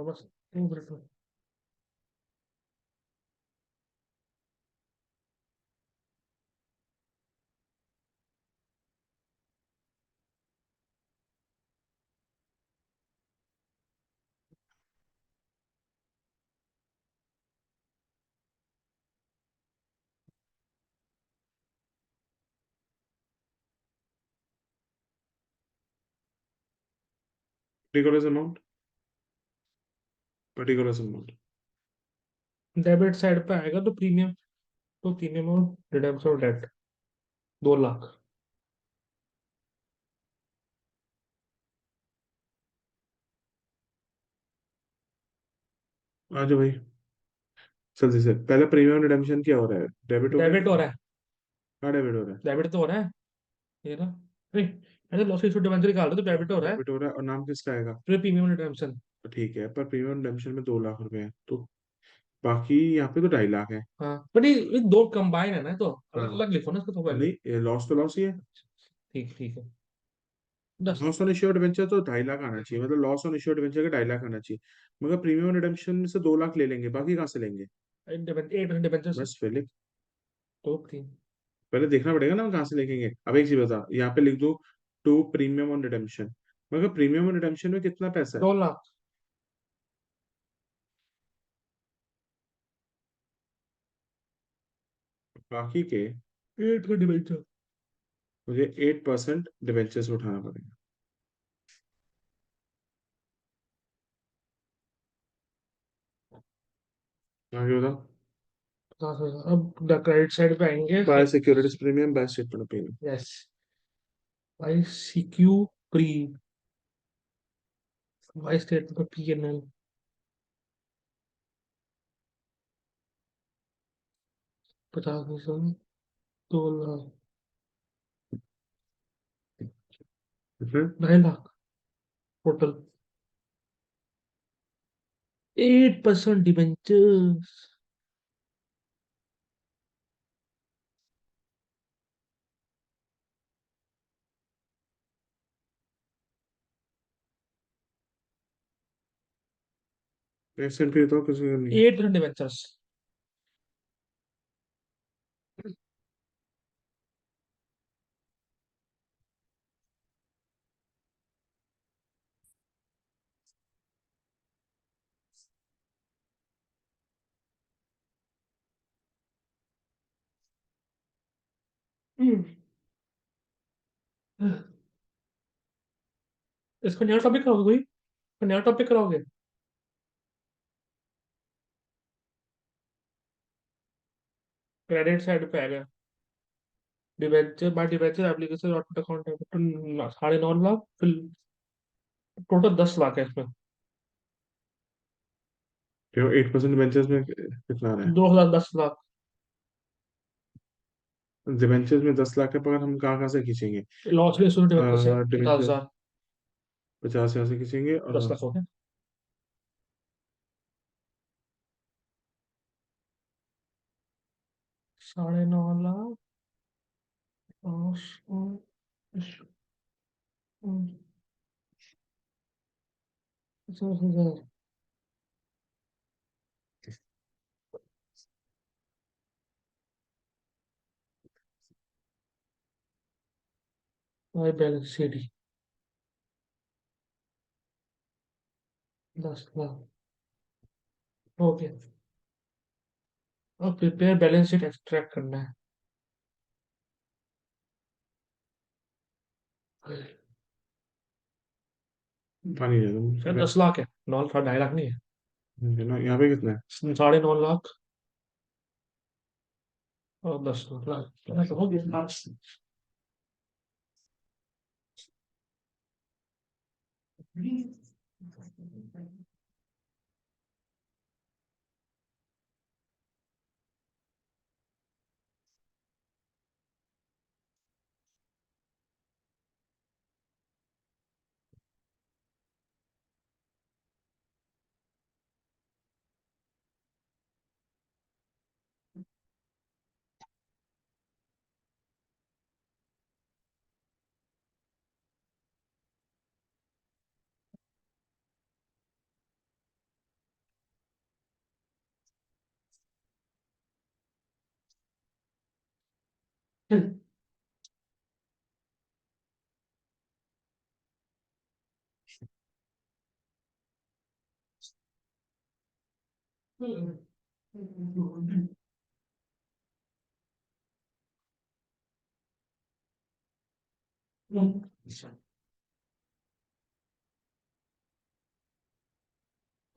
बस 2 मिनट में। Particular amount. Particular amount. Debit side पे आएगा तो प्रीमियम। तो प्रीमियम और रिडेम्पशन और डेट। 2 लाख। आ जाओ भाई, जल्दी से। पहले प्रीमियम रिडेम्पशन क्या हो रहा है? डेबिट हो गया? डेबिट हो रहा है। हाँ डेबिट हो रहा है। डेबिट तो हो रहा है। ये ना, नहीं, ऐसे लॉस इशू डिबेंचर निकाल रहे तो डेबिट हो रहा है। डेबिट हो रहा है, और नाम किसका आएगा? फिर प्रीमियम रिडेम्पशन। तो ठीक है, पर प्रीमियम रिडेम्पशन में 2 लाख रुपए है, तो बाकी यहाँ पे तो 2.5 लाख है। हाँ, बट ये दो कंबाइन है ना, तो अलग हाँ। अलग लिखो ना इसको तो तो पहले। नहीं, ये लॉस तो लॉस ही है। ठीक ठीक है। 10। लॉस ऑन इश्यू एडवेंचर तो 2.5 लाख आना चाहिए, मतलब लॉस ऑन इश्यू एडवेंचर का 2.5 लाख आना चाहिए। मगर प्रीमियम रिडेम्पशन में से 2 लाख ले लेंगे, बाकी कहाँ से लेंगे? 8% डिबेंचर से। बस फिर लिख। तो तीन। पहले देखना पड़ेगा ना हम कहाँ से लेंगे। अब एक चीज बता, यहाँ पे लिख दो टू प्रीमियम ऑन रिडेम्पशन। मगर प्रीमियम ऑन रिडेम्पशन में कितना पैसा है? 2 लाख। बाकी के 8 का डिबेंचर। मुझे 8% डिवेंचर से उठाना पड़ेगा। आगे बताओ। 50,000। अब क्रेडिट साइड पे आएंगे। By securities premium, by statement of payment. Yes. By सीक्यू प्री। By statement of PNL। 50,000। 2 lakh. कितने? 2.5 लाख टोटल। 8% डिबेंचर। एस&पी बताओ किसी का नहीं। 8% डिबेंचर्स। इसको नया टॉपिक कराओगे कोई? नया टॉपिक कराओगे? क्रेडिट साइड पे आएगा। Debenture by debenture application dot account है तो 9.5 लाख। फिर टोटल 10 लाख है इसमें। देखो 8% डिवेंचर्स में कितना आ रहा है? 2,000 10 लाख। डिवेंचर्स में 10 लाख है, पर हम कहाँ कहाँ से खींचेंगे? लॉस रेशियो डिबेंचर से पचास डिवेंचर हजार 50 यहाँ से खींचेंगे, और 10 लाख हो गया। 9.5 lakh. 50,000। By balance sheet. 10 lakh. Okay. अब प्रिपेयर बैलेंस शीट एक्सट्रैक्ट करना है। पानी दे दो शायद अगर। 10 लाख है। 9 2.5 लाख नहीं है। ना यहाँ पे कितना है? 9.5 लाख और 10 लाख हो गया।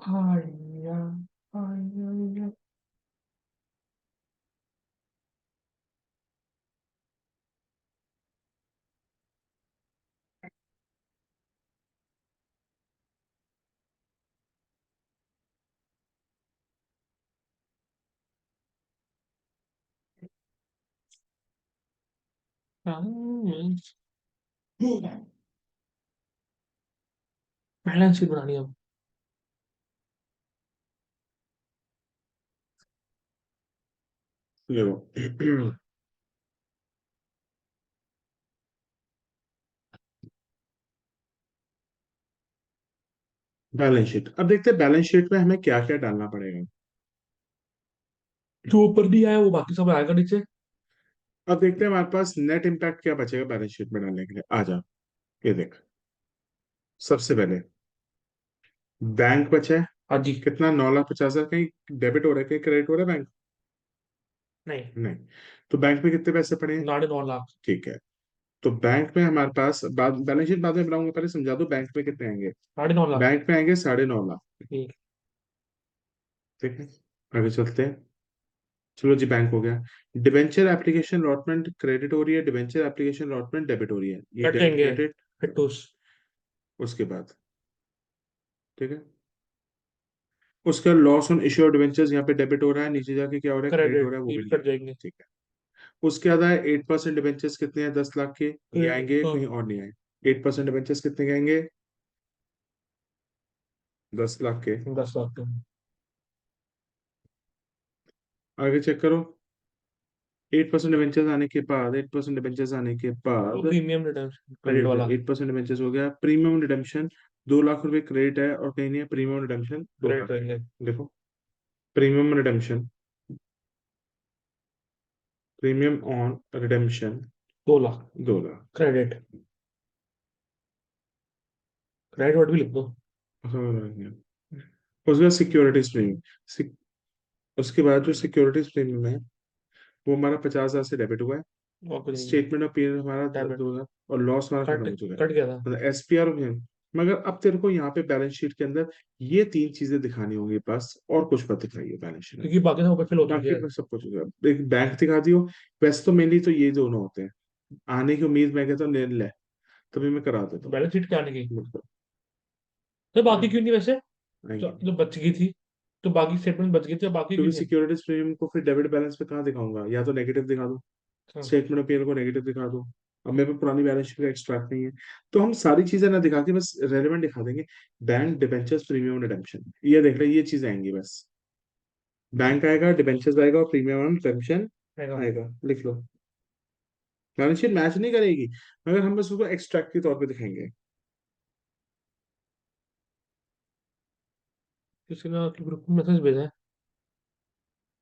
हाँ यार। हाँ यार। हाँ। बैलेंस शीट बनानी है अब। देखो बैलेंस शीट, अब देखते हैं बैलेंस शीट में हमें क्या क्या डालना पड़ेगा। जो ऊपर नहीं आया वो बाकी सब आएगा नीचे। अब देखते हैं हमारे पास नेट इम्पैक्ट क्या बचेगा बैलेंस शीट में डालने के लिए। आ जा, ये देख, सबसे पहले बैंक बचा है हाँ जी। कितना, 9,50,000। कहीं डेबिट हो रहा है, कहीं क्रेडिट हो रहा है बैंक? नहीं। नहीं। तो बैंक में कितने पैसे पड़े हैं? 9.5 लाख। ठीक है। तो बैंक में हमारे पास, बाद बैलेंस शीट बाद में बनाऊंगा, पहले समझा दो बैंक में कितने आएंगे। 9.5 लाख। बैंक में आएंगे 9.5 लाख। ठीक। ठीक है, आगे चलते हैं। चलो जी, बैंक हो गया। डिबेंचर एप्लीकेशन अलॉटमेंट क्रेडिट हो रही है, डिबेंचर एप्लीकेशन अलॉटमेंट डेबिट हो रही है, ये कट डेबिट जाएंगे क्रेडिट। फिटूस। उसके बाद, ठीक है, उसका loss on issue of debentures यहाँ पे डेबिट हो रहा है, नीचे जाके क्या हो रहा है, क्रेडिट हो क्रेडिट रहा है, वो ये भी भी नहीं कट आएगा। जाएंगे। ठीक है। उसके बाद आए 8% डिबेंचर्स, कितने हैं, 10 लाख के, ये आएंगे, हाँ। कहीं और नहीं आए। 8% डिबेंचर्स कितने के आएंगे, 10 लाख के। 10 लाख के। आगे चेक करो। 8% डिबेंचर्स आने के बाद, 8% डिबेंचर्स आने के वो बाद, प्रीमियम रिटर्न क्रेडिट आगे वाला। 8% डिबेंचर्स हो गया, प्रीमियम रिडेम्पशन 2 लाख रुपए क्रेडिट है, और कहीं नहीं है प्रीमियम रिडेम्पशन दो क्रेडिट लाख है। रहेंगे। देखो, premium redemption, premium on redemption 2 lakh 2 lakh. Credit. Credit word भी लिख दो। उसके बाद सिक्योरिटीज प्रीमियम, उसके बाद जो सिक्योरिटीज प्रीमियम है वो हमारा 50,000 से डेबिट हुआ है। और कुछ नहीं है। स्टेटमेंट ऑफ पीरियड हमारा डेबिट। 2,000, और लॉस हमारा खत्म कट। हो चुका है, कट गया था। मतलब एसपीआर। मगर अब तेरे को यहाँ पे बैलेंस शीट के अंदर ये तीन चीजें दिखानी होंगी बस, और कुछ मत दिखाइए बैलेंस शीट में। क्योंकि बाकी सब ऊपर फिल हो चुकी बाकी है। पर सब कुछ हो गया, एक बैंक दिखा दियो। वैसे तो मेनली तो ये दोनों होते हैं, आने की उम्मीद मैं कहता हूँ ले ले, तभी मैं करा देता हूँ। बैलेंस शीट क्या आने की। बिल्कुल। तो बाकी हाँ, क्यों नहीं वैसे। आएंगे। जो बच गई थी। तो बाकी स्टेटमेंट बच गई थी, बाकी क्यों क्योंकि नहीं है? सिक्योरिटीज प्रीमियम को फिर डेबिट बैलेंस पे कहाँ दिखाऊंगा, या तो नेगेटिव दिखा दो, हाँ। स्टेटमेंट ऑफ पीएल को नेगेटिव दिखा दो। अब मेरे पे पुरानी बैलेंस शीट का एक्सट्रैक्ट नहीं है, तो हम सारी चीजें ना दिखा के बस रेलेवेंट दिखा देंगे। बैंक डिबेंचर्स प्रीमियम रिडेम्पशन, ये देख ले, ये चीज आएंगी बस। बैंक आएगा, डिबेंचर्स आएगा, और प्रीमियम रिडेम्पशन आएगा। आएगा, लिख लो। बैलेंस शीट मैच नहीं करेगी, मगर हम बस उसको एक्सट्रैक्ट के तौर पे दिखाएंगे। किसी ने ग्रुप में मैसेज भेजा है।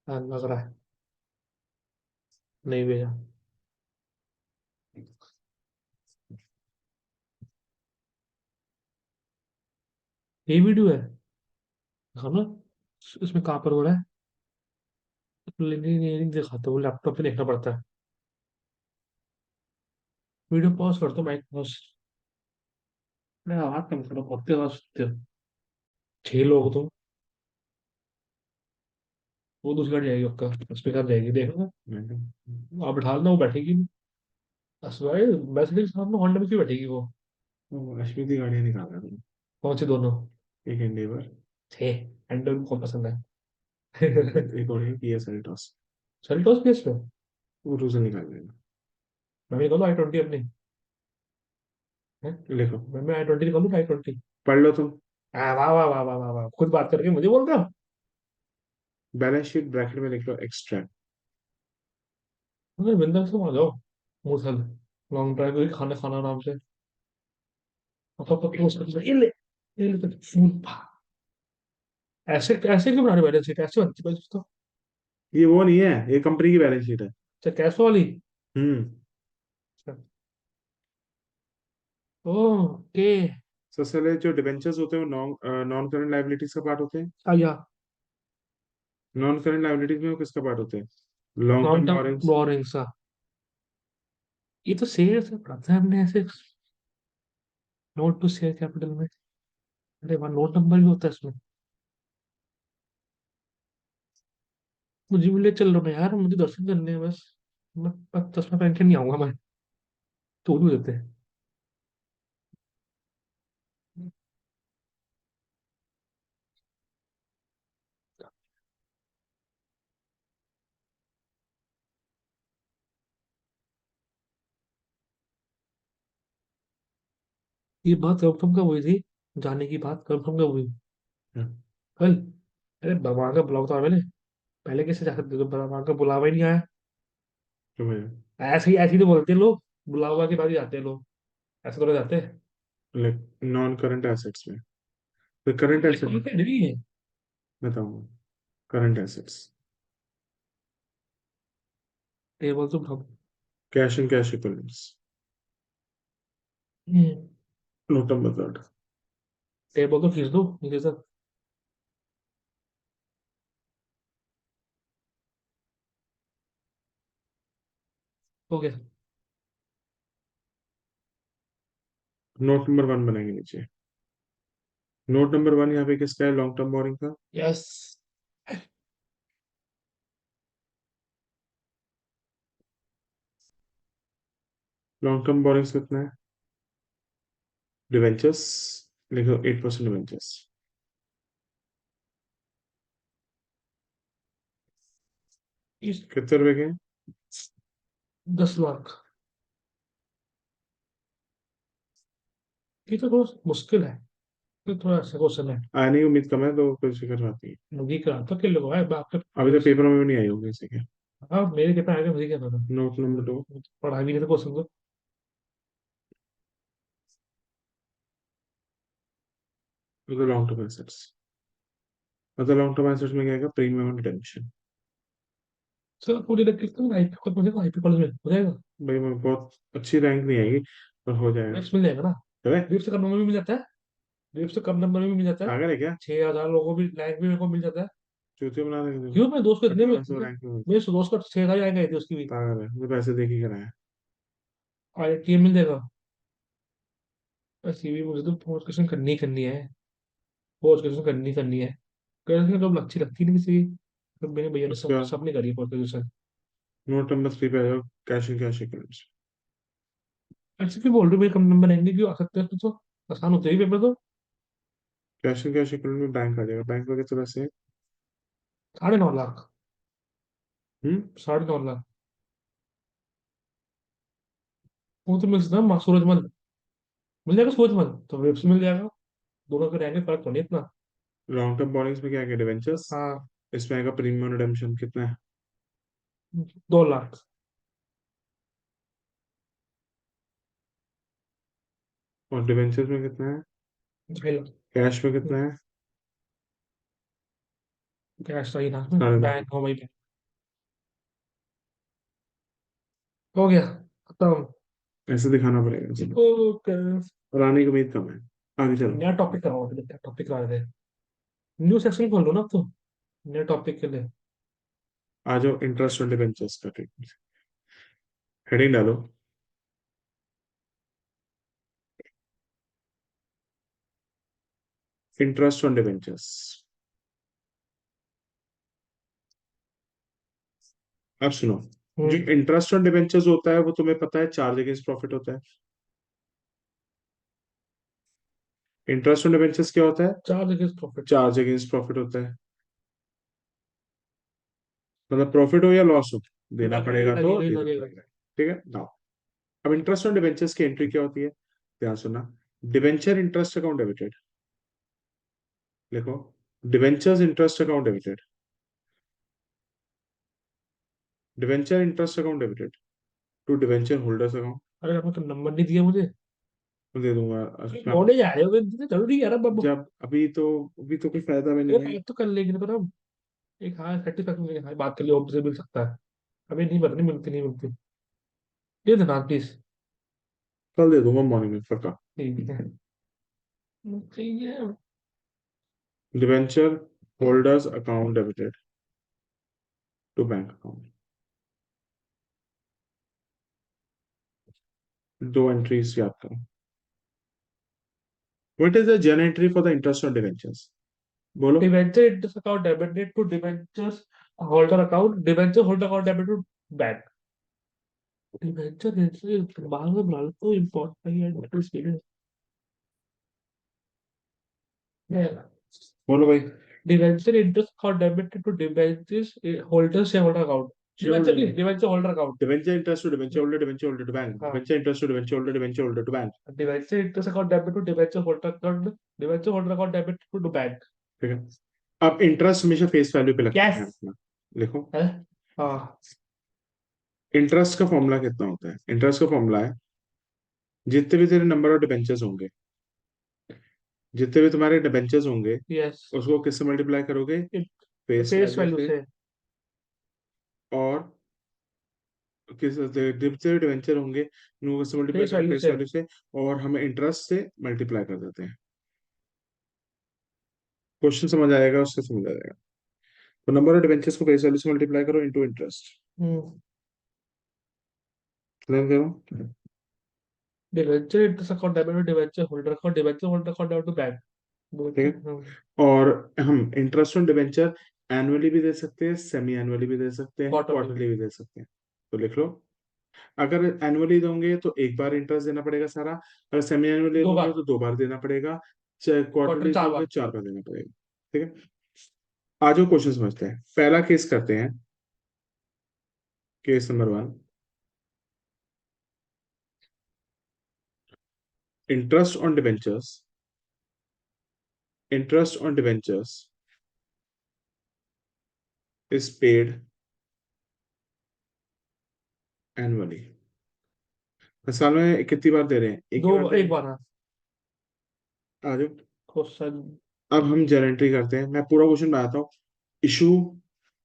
हाँ लग रहा है। नहीं भेजा। ये वीडियो है। देखो ना। इसमें कहाँ पर हो रहा है। नहीं दिखाता, वो लैपटॉप पे देखना पड़ता है। वीडियो पॉज कर दो, माइक पॉज। मैं आवाज कम करो, बहुत तेज आवाज सुनते हो। 6 लोग तो। वो दूसरी गाड़ी जाएगी आपका, स्पीकर जाएगी देखो। आप बैठा लेना, वो बैठेगी नहीं। बस भाई। मैसेज सामने होंडा में क्यों बैठेगी वो। अश्विनी की गाड़ियां निकाल रहा हूँ, कौन सी दोनों। एक एंडेवर, छे। एंडर को पसंद है। एक और है किया सेल्टॉस। सेल्टोस पेस पे। वो रूजल निकाल लेना। मैं भी निकालू i20 अपनी। है। लिखो, मैं i20 निकालू i20। पढ़ लो तुम। वाह वाह वाह वाह वाह वाह वाह। खुद बात करके मुझे बोल रहे हो। बैलेंस शीट ब्रैकेट में लिख लो एक्सट्रैक्ट। अरे बिंदास से आ जाओ। मूसल। लॉन्ग ड्राइव खाना खाना आराम से। ये ले। ये ले तो फूल पा। ऐसे ऐसे क्यों बना रहे बैलेंस शीट, ऐसे बनती है तो। ये वो नहीं है, ये कंपनी की बैलेंस शीट है। अच्छा कैश वाली। हम्म। अच्छा। ओके। सबसे पहले जो डिबेंचर्स होते हैं वो नॉन नॉन करंट लाइबिलिटीज का पार्ट होते हैं। आया। नॉन करंट लाइबिलिटीज में वो किसका पार्ट होते हैं, long long term term borrowings. Boring सा। ये तो शेयर से पढ़ा था हमने ऐसे। नोट टू शेयर कैपिटल में। अरे वहाँ नोट नंबर भी होता है इसमें। मुझे भी ले चल रहा हूँ यार, मुझे दर्शन करने हैं बस। मैं बस चश्मा पहन के नहीं आऊंगा मैं। तो भी देते हैं। ये बात कंफर्म कब हुई थी? जाने की बात कंफर्म कब हुई? हाँ, कल। अरे भगवान का बुलावा तो आया पहले। पहले कैसे जा सकते थे, भगवान का बुलावा ही नहीं आया। तो मैं ऐसे ही तो बोलते हैं लोग, बुलावा के बाद ही जाते हैं लोग, ऐसे तो नहीं जाते। लाइक नॉन करंट एसेट्स में, तो करंट एसेट नहीं है। बताऊंगा। करंट एसेट्स, टेबल तो उठाओ। Cash and cash equivalents, hmm, note number third. Table तो खींच दो नीचे से। हो गया। नोट नंबर वन बनाएंगे नीचे। नोट नंबर वन यहाँ पे किसका है? लॉन्ग टर्म बोरिंग का। यस। लॉन्ग टर्म बोरिंग्स कितना है? डिवेंचर्स, लिखो 8% डिवेंचर्स। इस कितने रुपए के हैं? 10 लाख। ये तो थोड़ा मुश्किल है, ये थोड़ा ऐसा क्वेश्चन है। आने की उम्मीद कम है तो कुछ करवाती है। मुझे कहा था कि लोग है बाप के। अभी तो पेपर में भी नहीं आई होगी इसे के। हाँ मेरे पेपर आएगा, मुझे क्या पता। नोट नंबर टू, पढ़ा भी नहीं था क्वेश्चन को। Long term assets. मतलब लॉन्ग टर्म एसेट्स में क्या आएगा? Premium and retention. सर पूरी रख के आईपी कॉलेज, मुझे आईपी कॉलेज में हो जाएगा। भाई मैं बहुत अच्छी रैंक नहीं आएगी, पर हो जाएगा। नेक्स्ट मिल जाएगा ना। चले, ड्रिप से कम नंबर में मिल जाता है। ड्रिप से कम नंबर में भी मिल जाता है। पागल है क्या? 6,000 लोगों को भी रैंक भी मेरे को मिल जाता है। चूतिया बना देंगे तुझे। क्यों, मेरे दोस्त को इतने में, 1800 रैंक में। मेरे दोस्त को 6,000 रैंक आई थी उसकी भी। पागल है, मुझे पैसे दे के कराया। आईआईटी मिल जाएगा। सीवी मुझे तो पोस्ट ग्रेजुएशन करनी है। पोस्ट ग्रेजुएशन करनी है। ग्रेजुएशन तो अच्छी लगती नहीं किसी की। तो मेरे भैया ने उसका सब ने करी है post graduation. Note number three पे आ जाओ, कैश एंड कैश इक्विवेलेंट्स। ऐसे क्यों बोल रहे हो, मेरे कम नंबर आएंगे, क्यों आ सकते हैं तो आसान होते ही पेपर तो। कैश एंड कैश इक्विवेलेंट में बैंक आ जाएगा। बैंक में कितने पैसे हैं? 9.5 लाख। हम्म 9.5 लाख। वो तो मिल सकता है सूरजमल। मिल जाएगा सूरजमल तो वेब से मिल जाएगा। दोनों के रहेंगे, फर्क तो नहीं इतना। लॉन्ग टर्म बॉन्डिंग्स में क्या है? डिवेंचर्स। हाँ। इसमें आएगा प्रीमियम रिडेम्पशन कितना है? 2 लाख। और डिवेंचर्स में कितना है? 2.5 लाख। कैश में कितना है? कैश सही ना। 9.5 लाख। बैंक हो भाई। हो गया। खत्म। ऐसे दिखाना पड़ेगा, चलो। ओके। और आने की उम्मीद कम है। आगे चलो। नया टॉपिक कराओ, देखते हैं टॉपिक करा रहे हैं। न्यू सेक्शन खोल लो ना अब तो, नए टॉपिक के लिए। आ जाओ, इंटरेस्ट ऑन डिवेंचर्स का हेडिंग डालो। Interest on debentures. अब सुनो, जो हम्म। इंटरेस्ट ऑन डिवेंचर्स होता है वो तुम्हें पता है, चार्ज अगेंस्ट प्रॉफिट होता है। इंटरेस्ट ऑन डिवेंचर्स क्या होता है? Charge against profit. Charge against profit होता है। मतलब प्रॉफिट हो या लॉस हो, देना पड़ेगा तो लगेगा ही देना लगेगा। पड़ेगा। ठीक है ना? अब इंटरेस्ट ऑन डिवेंचर्स की एंट्री क्या होती है? ध्यान सुनना। Debenture interest account debited. लिखो, debentures interest account debited. Debenture interest account debited to debenture holders account. अरे आपने तो नंबर नहीं दिया मुझे। दे दूंगा उसका। नॉलेज आ रहे हो तो जरूरी है यार अब। जब अभी तो कोई फायदा में ये नहीं है। बात तो कर लेंगे ना, पर हम एक हाँ सेटिस्फैक्शन, हाँ बात के लिए ऑब्वियसली मिल सकता है। अभी नहीं पता, नहीं मिलती, नहीं मिलती। ये देना प्लीज। कल दे दूंगा मॉर्निंग में पक्का। ठीक है। चाहिए। Debenture holders account debited to bank account. दो एंट्रीज याद करो। What is the journal entry for the interest on debentures? बोलो। Debenture interest account debited to debentures holder account, debenture holder account debited to bank. Debenture interest बाद में बना लो तो important है। बोलो भाई। Debenture interest account debited to debentures holder share holder account. Debenture holder account. Debenture interest to debenture holder, debenture holder to bank, हाँ, debenture interest to debenture holder, debenture holder to bank. Debenture interest account debit to debenture holder account, debenture holder account debit to bank. ठीक है, अब interest हमेशा face value पे लगता है yes अपना, लिखो। है। हाँ, इंटरेस्ट का फॉर्मूला कितना होता है? इंटरेस्ट का फॉर्मूला है जितने भी तेरे नंबर ऑफ डिबेंचर्स होंगे, जितने भी तुम्हारे डिबेंचर्स होंगे, यस, उसको किससे मल्टीप्लाई करोगे? फेस फेस वैल्यू वैल्यू से। से। और किस जितने डिबेंचर होंगे उनको किससे मल्टीप्लाई फेस करोगे? वैल्यू फेस से। वैल्यू से। और हमें इंटरेस्ट से मल्टीप्लाई कर देते हैं। क्वेश्चन समझ आएगा, उससे समझ आ जाएगा। तो नंबर ऑफ डिबेंचर्स को फेस वैल्यू से मल्टीप्लाई करो इनटू इंटरेस्ट। हम्म। क्लियर करो। Debenture interest account debit to debenture holder account, debenture holder account debit to bank. ठीक है, और हम इंटरेस्ट ऑन डिबेंचर एनुअली भी दे सकते हैं, सेमी एनुअली भी दे सकते हैं, क्वार्टरली। क्वार्टरली भी दे सकते हैं। तो लिख लो, अगर एनुअली दोगे तो एक बार इंटरेस्ट देना पड़ेगा सारा, अगर सेमी एनुअली दो दोगे बार। तो दो बार देना पड़ेगा, क्वार्टर क्वार्टरली चार दोगे बार। चार बार देना पड़ेगा। ठीक है, आज वो क्वेश्चन समझते हैं। पहला केस करते हैं, case number 1। Interest on debentures, interest on debentures is paid annually. साल में कितनी बार दे रहे हैं? एक ही बार दो, दे रहे एक हैं। बार। हाँ, आ जाओ, क्वेश्चन। अब हम जनरल एंट्री करते हैं। मैं पूरा क्वेश्चन बताता हूँ। इशू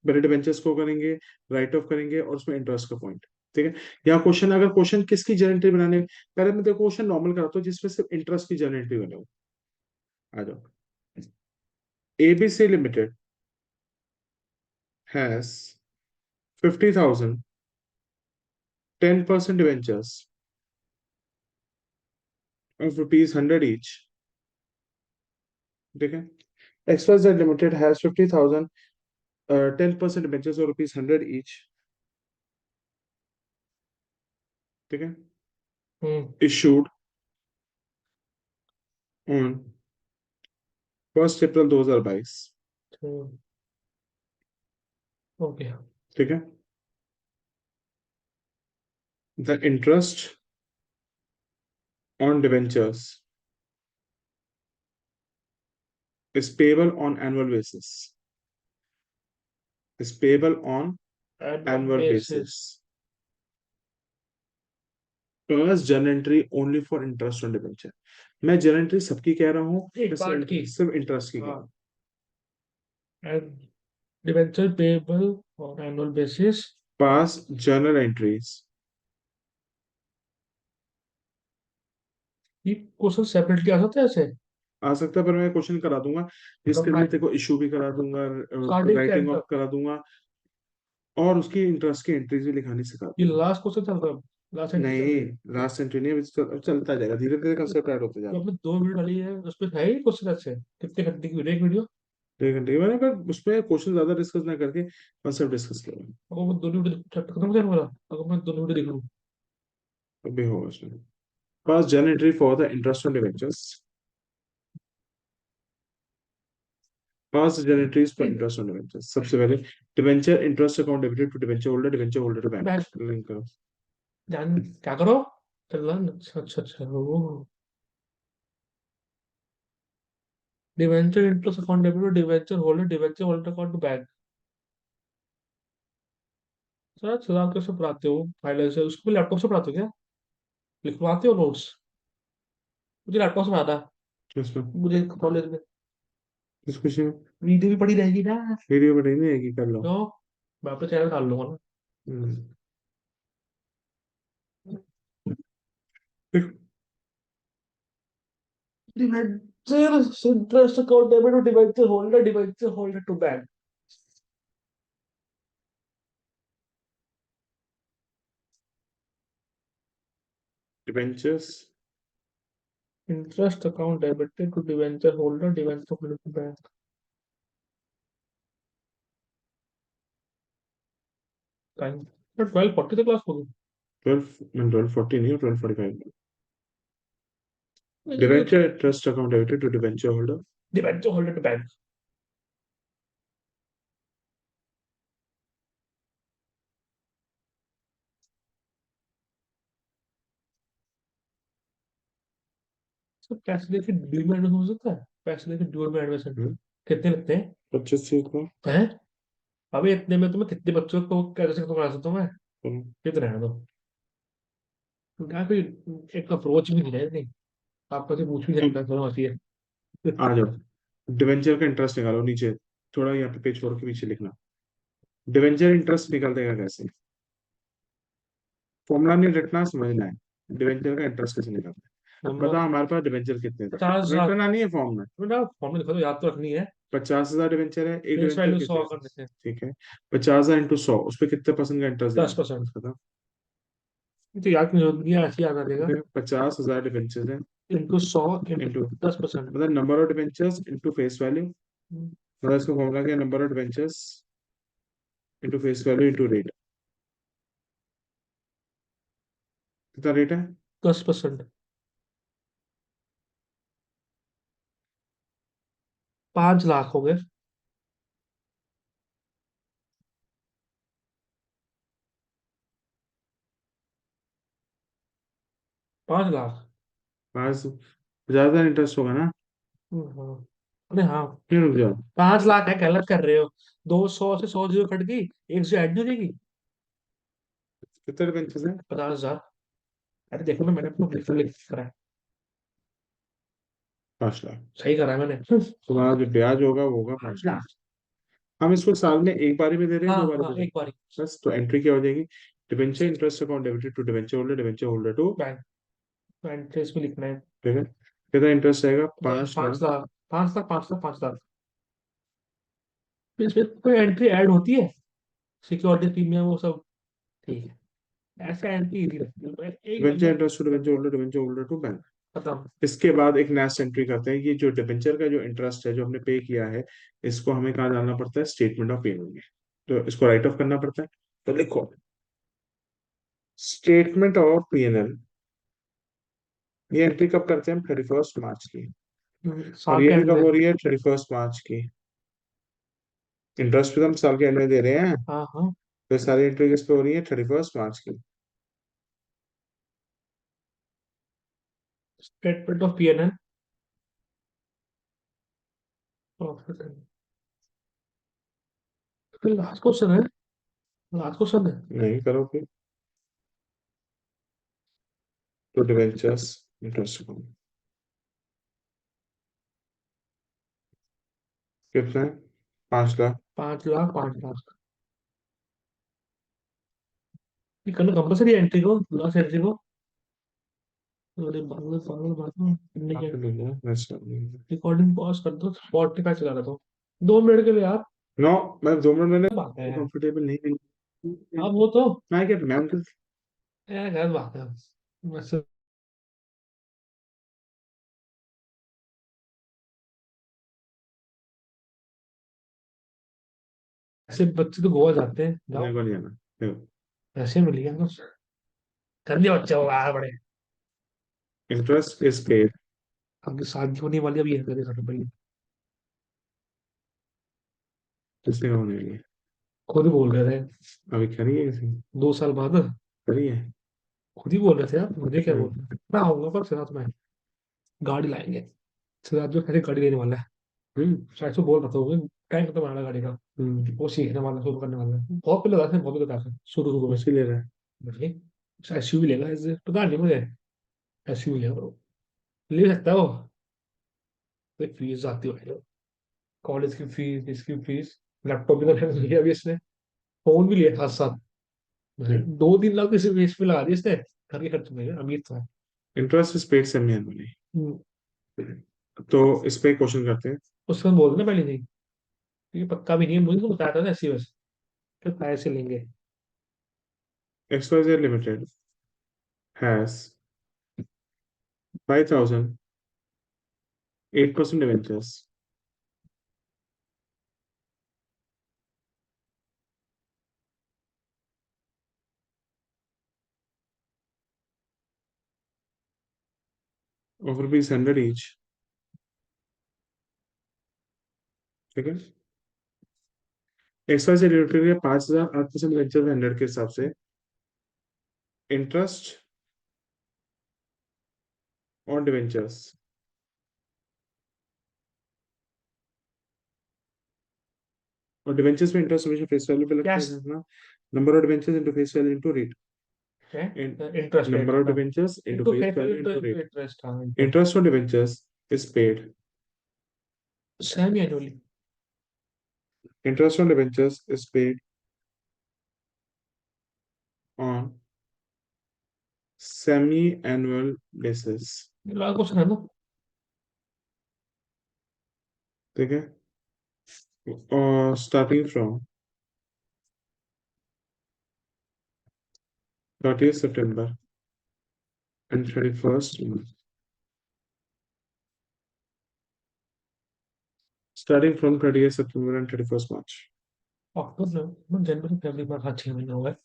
पहले डिबेंचर्स को करेंगे, राइट ऑफ करेंगे और उसमें इंटरेस्ट का पॉइंट। ठीक है, यहाँ क्वेश्चन, अगर क्वेश्चन किसकी जनरल एंट्री बनाने, पहले मैं देखो क्वेश्चन नॉर्मल कराता हूँ जिसमें सिर्फ इंटरेस्ट की जनरल एंट्री बने हो। आ जाओ। ABC limited has 50,000 10% debentures of rupees 100 each. ठीक है, XYZ Limited has 50,000 10% debentures of rupees 100 each. ठीक है, हम्म। issued on 1 April 2022। ओके। ठीक है, the interest on debentures is payable on annual basis, is payable on annual annual basis. basis. Plus journal entry only for interest on debenture. मैं journal entry सबकी कह रहा हूँ, एक पार्ट की। सिर्फ इंटरेस्ट की कह रहा हाँ, हूँ। And debenture payable on annual basis. Pass journal entries. ये क्वेश्चन सेपरेटली आ सकता है ऐसे। आ सकता है, पर मैं क्वेश्चन करा दूंगा जिसके अंदर तेरे को इशू भी करा दूंगा, स्टार्टिंग से राइटिंग एंड ऑफ तक। करा दूंगा और उसकी इंटरेस्ट की एंट्रीज भी लिखानी सिखा ये दूंगा। लास्ट क्वेश्चन चल रहा है, लास्ट एंट्री चल नहीं, रही है। लास्ट एंट्री नहीं, अभी चलता जाएगा धीरे धीरे, कंसेप्ट ऐड होते जा जो रहा आपने 2 वीडियो डाली है उसमें है ही क्वेश्चन अच्छे। कितने घंटे की वीडियो, एक वीडियो। है। 1 घंटे मैंने, पर उसमें क्वेश्चन ज्यादा डिस्कस ना करके कंसेप्ट डिस्कस करें। अगर मैं दोनों वीडियो चैप्टर खत्म हो जाएगा मेरा, अगर मैं दोनों वीडियो देख लूँ। अभी होगा उसमें। Pass journal entry for the interest on debentures, pass journal entries for interest on debentures. सबसे पहले debenture interest account debited to debenture holder, debenture holder to bank. मैं लिंक करो। ध्यान क्या करो। चल रहा। अच्छा अच्छा अच्छा, वो debenture interest account debit, debenture holder account bank. Sir चला कैसे पढ़ाते हो फाइनल से? उसको लैपटॉप से पढ़ाते हो क्या? लिखवाते हो नोट्स? मुझे लैपटॉप से पढ़ाता। किसमें? मुझे कॉलेज में किस खुशी में? वीडियो भी पड़ी रहेगी ना। वीडियो बड़ी नहीं है कि कर लो। तो मैं अपने चैनल डाल लूंगा ना। हम्म। देखो, debenture interest account debit to debenture holder to bank. Debentures interest account debited to debenture holder to bank. Time 12:40 तक क्लास करूँ? 12 नहीं, 12:45। Debenture trust account debited to debenture holder. Debenture holder to bank. तो पैसे लेके dual में admission हो सकता है? पैसे लेके ड्यूल में एडमिशन हम्म, कितने लगते हैं? 25 को। हैं? अबे इतने में तो मैं कितने बच्चों को कैसे तो करा सकता हूँ मैं? हम्म, कितने है तो क्या कोई एक अप्रोच भी नहीं है नहीं। आपको से पूछ भी नहीं सकता दोनों आती है। आ जाओ, डिवेंचर का इंटरेस्ट निकालो नीचे, थोड़ा यहाँ पे पेज छोड़ के पीछे लिखना। डिवेंचर इंटरेस्ट निकल देगा कैसे, फॉर्मूला नहीं रटना, समझना है डिवेंचर का इंटरेस्ट कैसे निकलता है। नंबर बता हमारे पास डिवेंचर कितने थे, 50,000। रटना नहीं है फॉर्म में। ना फॉर्म में लिखो तो याद तो रखनी है। 50,000 डिवेंचर है, एक फेस डिवेंचर वैल्यू कितने 100 का? कर देते हैं। ठीक है, 50,000 इंटू 100, उस पर कितने परसेंट का इंटरेस्ट देना 10%। है, बता। ये तो याद की जरूरत नहीं है, ऐसे याद आ जाएगा। 50,000 डिवेंचर है, इंटू 100 इंटू, इंटू 10%। मतलब number of debentures into face value, मतलब इसका फॉर्मूला क्या, number of debentures into face value into rate. कितना रेट है? 10%। 5 लाख हो गए। 5 लाख। 5, ज्यादा इंटरेस्ट होगा ना। हाँ। अरे हाँ। फिर रुक जाओ, 5 लाख है, गलत कर रहे हो। 200 से 100 जीरो कट गई। एक से ऐड नहीं हो जाएगी। कितने डिवेंचर्स है? 50,000। अरे देखो ना, मैंने अपना लिख लिख करा है। 5 लाख। सही करा है मैंने। तुम्हारा जो ब्याज होगा वो होगा 5 लाख। 5 लाख। हम इसको साल में एक बारी में दे रहे हैं, हाँ दो बारी हाँ, में दे रहे एक हैं? बार। बस, तो एंट्री क्या हो जाएगी, debenture interest account debited to debenture holder to. Bank interest में लिखना है। ठीक है, कितना इंटरेस्ट आएगा, तो 5 लाख। 5 लाख। 5 लाख, 5 लाख, 5 लाख। फिर इसमें कोई एंट्री ऐड होती है? सिक्योरिटी प्रीमियम वो सब? ठीक है, ऐसा एंट्री इजी लगती है, एक debenture number. Interest to debenture holder to bank. खत्म। इसके बाद एक नेक्स्ट एंट्री करते हैं, ये जो डिवेंचर का जो इंटरेस्ट है जो हमने पे किया है, इसको हमें कहाँ डालना पड़ता है, स्टेटमेंट ऑफ पेमेंट में। तो इसको राइट ऑफ करना पड़ता है। तो लिखो, स्टेटमेंट ऑफ पीएनएल, ये एंट्री कब करते हैं हम, 31 मार्च की। और साल ये के भी एंड कब में। हो रही है, 31 मार्च की। इंटरेस्ट भी तो हम साल के एंड में दे रहे हैं, हाँ हाँ। तो सारी एंट्री किस पे हो रही है, 31 मार्च की। Statement of PNL. प्रॉफिट। फिर लास्ट क्वेश्चन है। लास्ट क्वेश्चन है। नहीं करो फिर, तो डिवेंचर्स इंटरेस्ट कितना है, 5 लाख। 5 लाख, 5 लाख। ये करना कंपल्सरी एंट्री को, लास्ट एंट्री को। अरे पागल पागल बात नहीं आप है। ले लो, नेक्स्ट नो। रिकॉर्डिंग पॉज कर दो, 45 चला रहा था। 2 मिनट के लिए यार। मैं 2 मिनट मैंने बात है यार। कंफर्टेबल नहीं। अब वो तो मैं क्या, मैं उनके, यार गलत बात है। वैसे ऐसे बच्चे तो गोवा जाते हैं, मेरे जाओ। को नहीं आना, देखो, ऐसे मिल गया बस। कर दिया बच्चे वो आया बड़े। Interest is paid. अब शादी होने वाली अभी है, करे घर पे। किसने होने लगी, खुद ही बोल रहे थे। अभी करी है किसी, 2 साल बाद। करी है। खुद ही बोल रहे थे यार, मुझे क्या हम्म, बोल रहे, मैं आऊंगा पर सिराज में। गाड़ी लाएंगे। सिराज जो कैसे गाड़ी लेने वाला है। हम्म, शायद से बोल रहा था वो। टाइम खत्म आना गाड़ी का। वो सीखने वाला, शुरू करने वाला है, बहुत पहले था, बहुत पहले था, शुरू शुरू में। उसी ले रहा है। भाई एसयूवी लेगा ऐसे, पता नहीं मुझे। एसयूवी लेगा वो। ले सकता है वो। तो फीस आती है भाई। कॉलेज की फीस, इसकी फीस। लैपटॉप भी तो लिया अभी इसने। फोन भी लिया साथ साथ। भाई हम्म, 2-3 लाख इसी फीस पे लगा दिए इसने। घर के खर्च में अमीर था। Interest is paid semi annually. Hmm, तो इस पे क्वेश्चन करते हैं। उसमें बोल देना पहले नहीं। क्योंकि पक्का भी नहीं है, मुझे तो बताया था ना ऐसी बस। फिर पैसे लेंगे। XYZ Limited has 5,000 8% debentures of rupees 100 each। ठीक है, XYZ Limited के 5,000 8% डिबेंचर 100 के हिसाब से इंटरेस्ट ऑन डिबेंचर्स और डिवेंचर्स में इंटरेस्ट हमेशा फेस वैल्यू पे लगता कैश है ना, number of debentures into face value into rate, interest rate number of ना, debentures into into face face value into into rate, interest, हाँ interest interest on debentures is paid, semi annually. interest on debentures is paid on semi-annual basis, last question है ना। ठीक है, और starting from 30th September and 31st March, starting from 30th September and 31st March, अक्टूबर नवंबर जनवरी फरवरी मार्च, हाँ 6 महीने हो गए।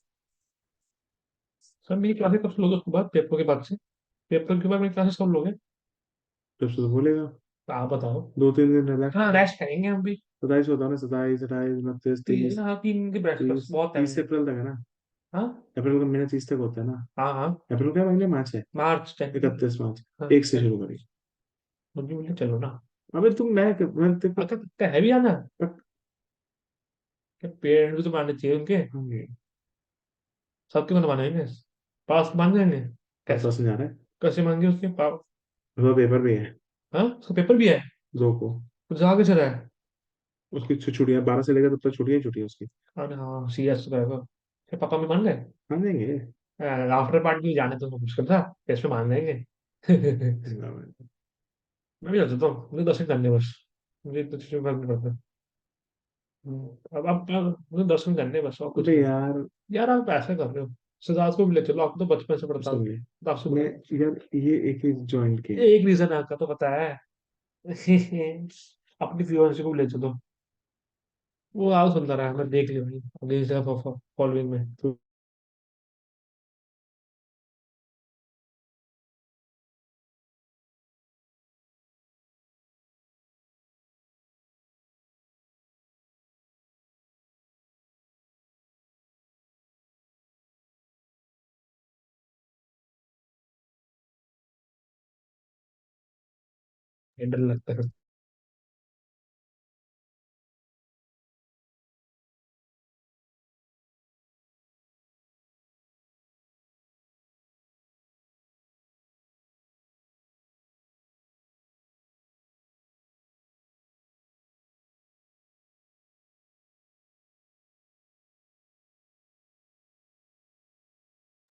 Sir मेरी क्लासेस कब से लोगे उसके बाद, पेपर के बाद से? पेपर के बाद मेरी क्लासेस कब लोगे? जब से तो बोलेगा, तो आप बताओ। 2-3 दिन रिलैक्स हाँ करो। रेस्ट करेंगे हम भी। 27 होता है ना, 27, 28, 29, 30, हाँ 3 दिन के ब्रेक बस 30, बहुत टाइम 30 है। अप्रैल तक है ना, हाँ अप्रैल का महीना 30 तक होता है ना, हाँ हाँ। अप्रैल का महीना मार्च है, मार्च 10। 31 मार्च, हाँ एक से शुरू करेंगे। मुझे बोले चलो ना। अबे तुम मैं तेरे को अगर कितना है भी आना, क्या पेरेंट्स भी तो मानने चाहिए उनके। सबके तो मानेंगे, पास मान जाएंगे। अब कैसे? समझ आ रहा है, कैसे मांगे उसके दो पेपर भी है, हाँ उसका पेपर भी है। 2 को, कुछ आगे चला है। उसकी छुट्टियां 12 से लेकर तब तक छुट्टियां ही छुट्टियां उसकी, अरे हाँ सीएस रहेगा। फिर पापा भी मान गए। हाँ देंगे। आफ्टर पार्टी में जाने तो मुश्किल था, इसमें मान जाएंगे। मैं भी जाता हूँ, मुझे दर्शन करने बस। मुझे तो कुछ फर्क नहीं पड़ता। अब मुझे दर्शन करने बस, और कुछ अबे नहीं। यार यार आप ऐसा कर रहे हो। सिद्धार्थ को भी ले चलो, आपको तो बचपन से पढ़ता हूँ। सुनिए, तो आपसे मैं, बोलो। यार ये एक एक जॉइंट के, एक रीजन है आपका तो पता है। अपनी फ्यूएंसी को भी ले चलो। वो आओ सुंदर है, मैं देख लिया अगली फॉलोइंग में। तो डर लगता है।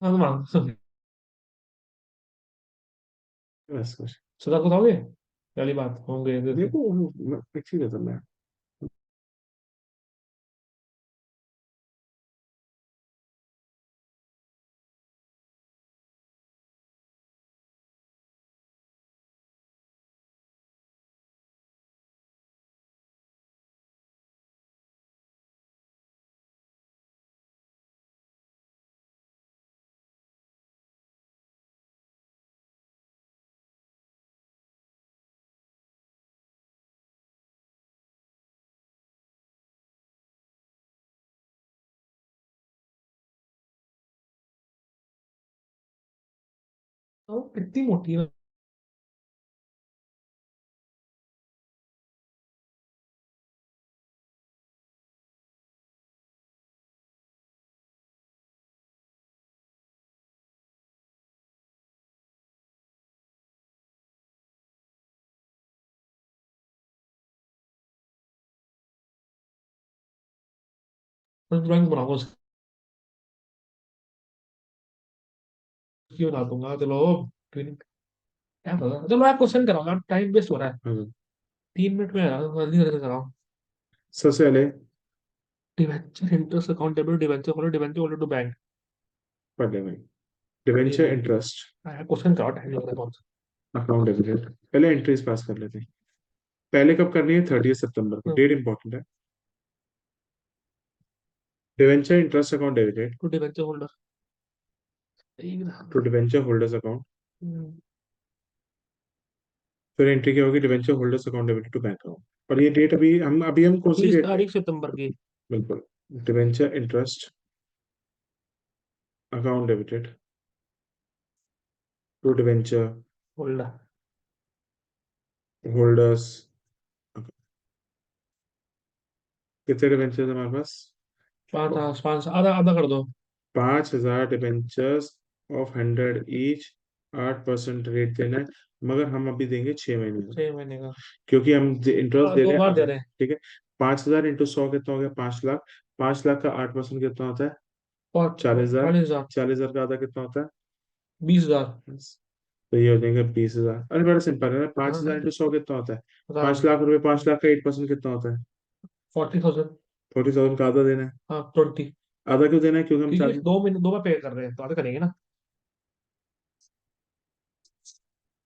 हाँ तो मान बस कुछ, सुधा को बताओगे पहली बात होंगे देखो एक चीज है, तो मैं तो कितनी मोटी है। मैं ड्राइंग बनाऊंगा उसकी बना दूंगा चलो। ट्विन क्या पता, चलो आप क्वेश्चन कराओ यार, टाइम वेस्ट हो रहा है। हाँ, 3 मिनट में जल्दी जल्दी कराओ। सबसे पहले debenture interest account debit debenture follow debenture follow to bank. पढ़ ले भाई, पढ़ ही डिवेंचर लिया। इंटरेस्ट क्वेश्चन कराओ, टाइम लग रहा है बहुत। अकाउंट डेबिटेड, पहले एंट्रीज पास कर लेते हैं। पहले कब करनी है, 30 सितंबर को, डेट इंपॉर्टेंट है। Debenture interest account debited to debenture holder. To debenture holders account, फिर एंट्री क्या होगी, debenture holders account debited to bank account. और ये डेट अभी हम कौन सी 30 डेट पे, तारीख सितंबर की। बिल्कुल, debenture interest account debited to debenture holder. Holders कितने डिबेंचर्स हमारे पास? 5 आधा आधा कर दो। 5,000 डिबेंचर्स ऑफ 100 ईच, 8% रेट देना है, मगर हम अभी देंगे 6 महीने का, 6 महीने का। क्योंकि हम इंटरेस्ट दे दो रहे हैं बार दे आधा। रहे हैं। ठीक है, 5,000 इंटू 100 कितना हो गया? 5 लाख। 5 लाख का 8% कितना होता है? और 40,000। 40,000। 40,000 का आधा कितना होता है? 20,000। बस। तो ये हो जाएंगे 20,000। अरे बड़ा सिंपल है ना, पांच हाँ, हजार इंटू 100 कितना होता है? बता। 5 लाख रुपए, 5 लाख का 8% कितना होता है? 40,000। 40,000 का आधा देना है। हाँ, 20। आधा क्यों देना है? क्योंकि हम क्योंकि चार, 2 महीने 2 बार पे कर रहे हैं तो आधा करेंगे ना।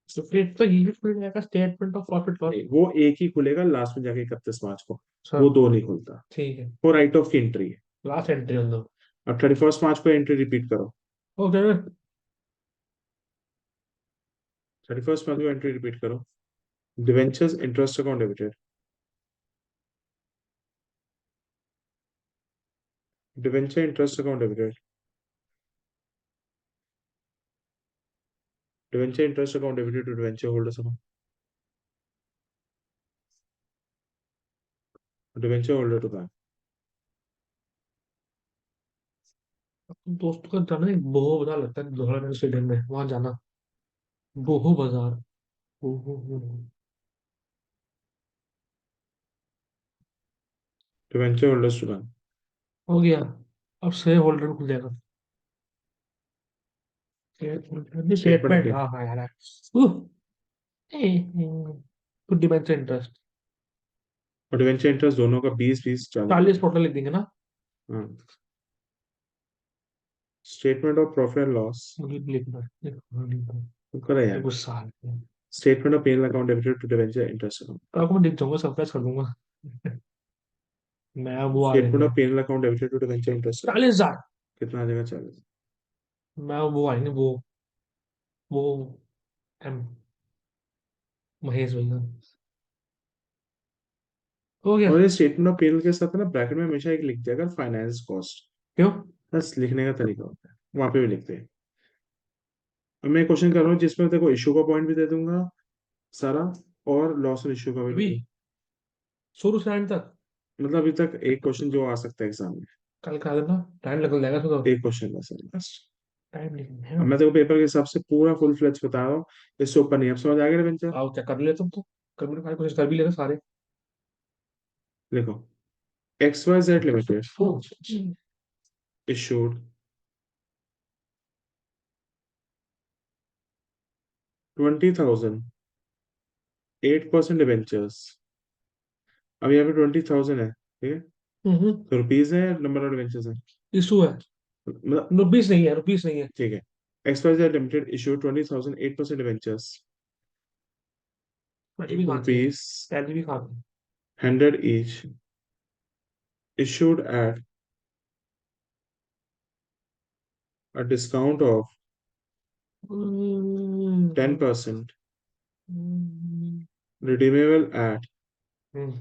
तो फिर तो ये खुल जाएगा स्टेटमेंट ऑफ प्रॉफिट लॉस। नहीं, वो एक ही खुलेगा लास्ट में जाके 31 मार्च को, अच्छा। वो दो नहीं खुलता। ठीक है। वो राइट ऑफ की एंट्री है। लास्ट एंट्री हम दो। अब 31 मार्च को एंट्री रिपीट करो। ओके। 31 मार्च को एंट्री रिपीट करो। Debentures interest account debited, debenture interest account debited, debenture interest account debited to debenture holders account, debenture holder to bank. दोस्तों का जाना एक बोहो बाजार लगता है लोहड़ा स्टेडियम में, वहां जाना। बोहो बाजार। बोहो। Debenture holders to bank. हो गया। अब शेयर होल्डर खुल जाएगा। Statement statement, update. हाँ हाँ यार। कुछ डिबेंचर इंटरेस्ट। और डिवेंचर इंटरेस्ट दोनों का 20-20 चालू 40 करें। टोटल लिख देंगे ना। हाँ। Statement of profit and loss. मुझे लिखना है, लिखना है। तो करें ये यार। गुस्सा आ रहा है। Statement of P account debited to debenture interest account. आपको मैं लिख दूंगा, सरप्राइज कर दूंगा। मैं वो आ स्टेटमेंट जाएंगे। Of P account debited to debenture interest account. 40,000। कितना आ जाएगा? 40। मैं वो आएंगे वो एम महेश भैया। हो गया। और ये स्टेटमेंट ऑफ पी के साथ ना ब्रैकेट में हमेशा एक लिख दिया अगर फाइनेंस कॉस्ट। क्यों? बस लिखने का तरीका होता है, वहां पे भी लिखते हैं। अब मैं क्वेश्चन कर रहा हूँ जिसमें देखो इशू का पॉइंट भी दे दूंगा सारा, और लॉस और इशू का भी अभी शुरू से एंड तक। मतलब अभी तक एक क्वेश्चन जो आ सकता है एग्जाम में। कल करा देना, टाइम निकल जाएगा तो। एक क्वेश्चन बस है बस। टाइम निकल अब है। मैं तेरे को पेपर के हिसाब से पूरा फुल फ्लेज बता रहा हूँ, इससे ऊपर नहीं। अब समझ आ गया वेंचर? आओ चेक कर ले तुम तो। कर मेरे कोशिश कर भी लेते सारे। देखो, XYZ लिमिटेड issued 20,000 8% डिबेंचर्स। अब यहाँ पे 20,000 है, ठीक है? हम्म। तो रुपीज है, नंबर ऑफ डिबेंचर्स है, इशू है। मतलब। रुपीस नहीं है, रुपीस नहीं है। ठीक है, XYZ लिमिटेड issued 20,000 8% डिबेंचर्स, पहले भी खाते हैं। रुपीज पहले भी खाते हैं। 100 each, issued at a discount of hmm, 10%, hmm, redeemable at हम्म।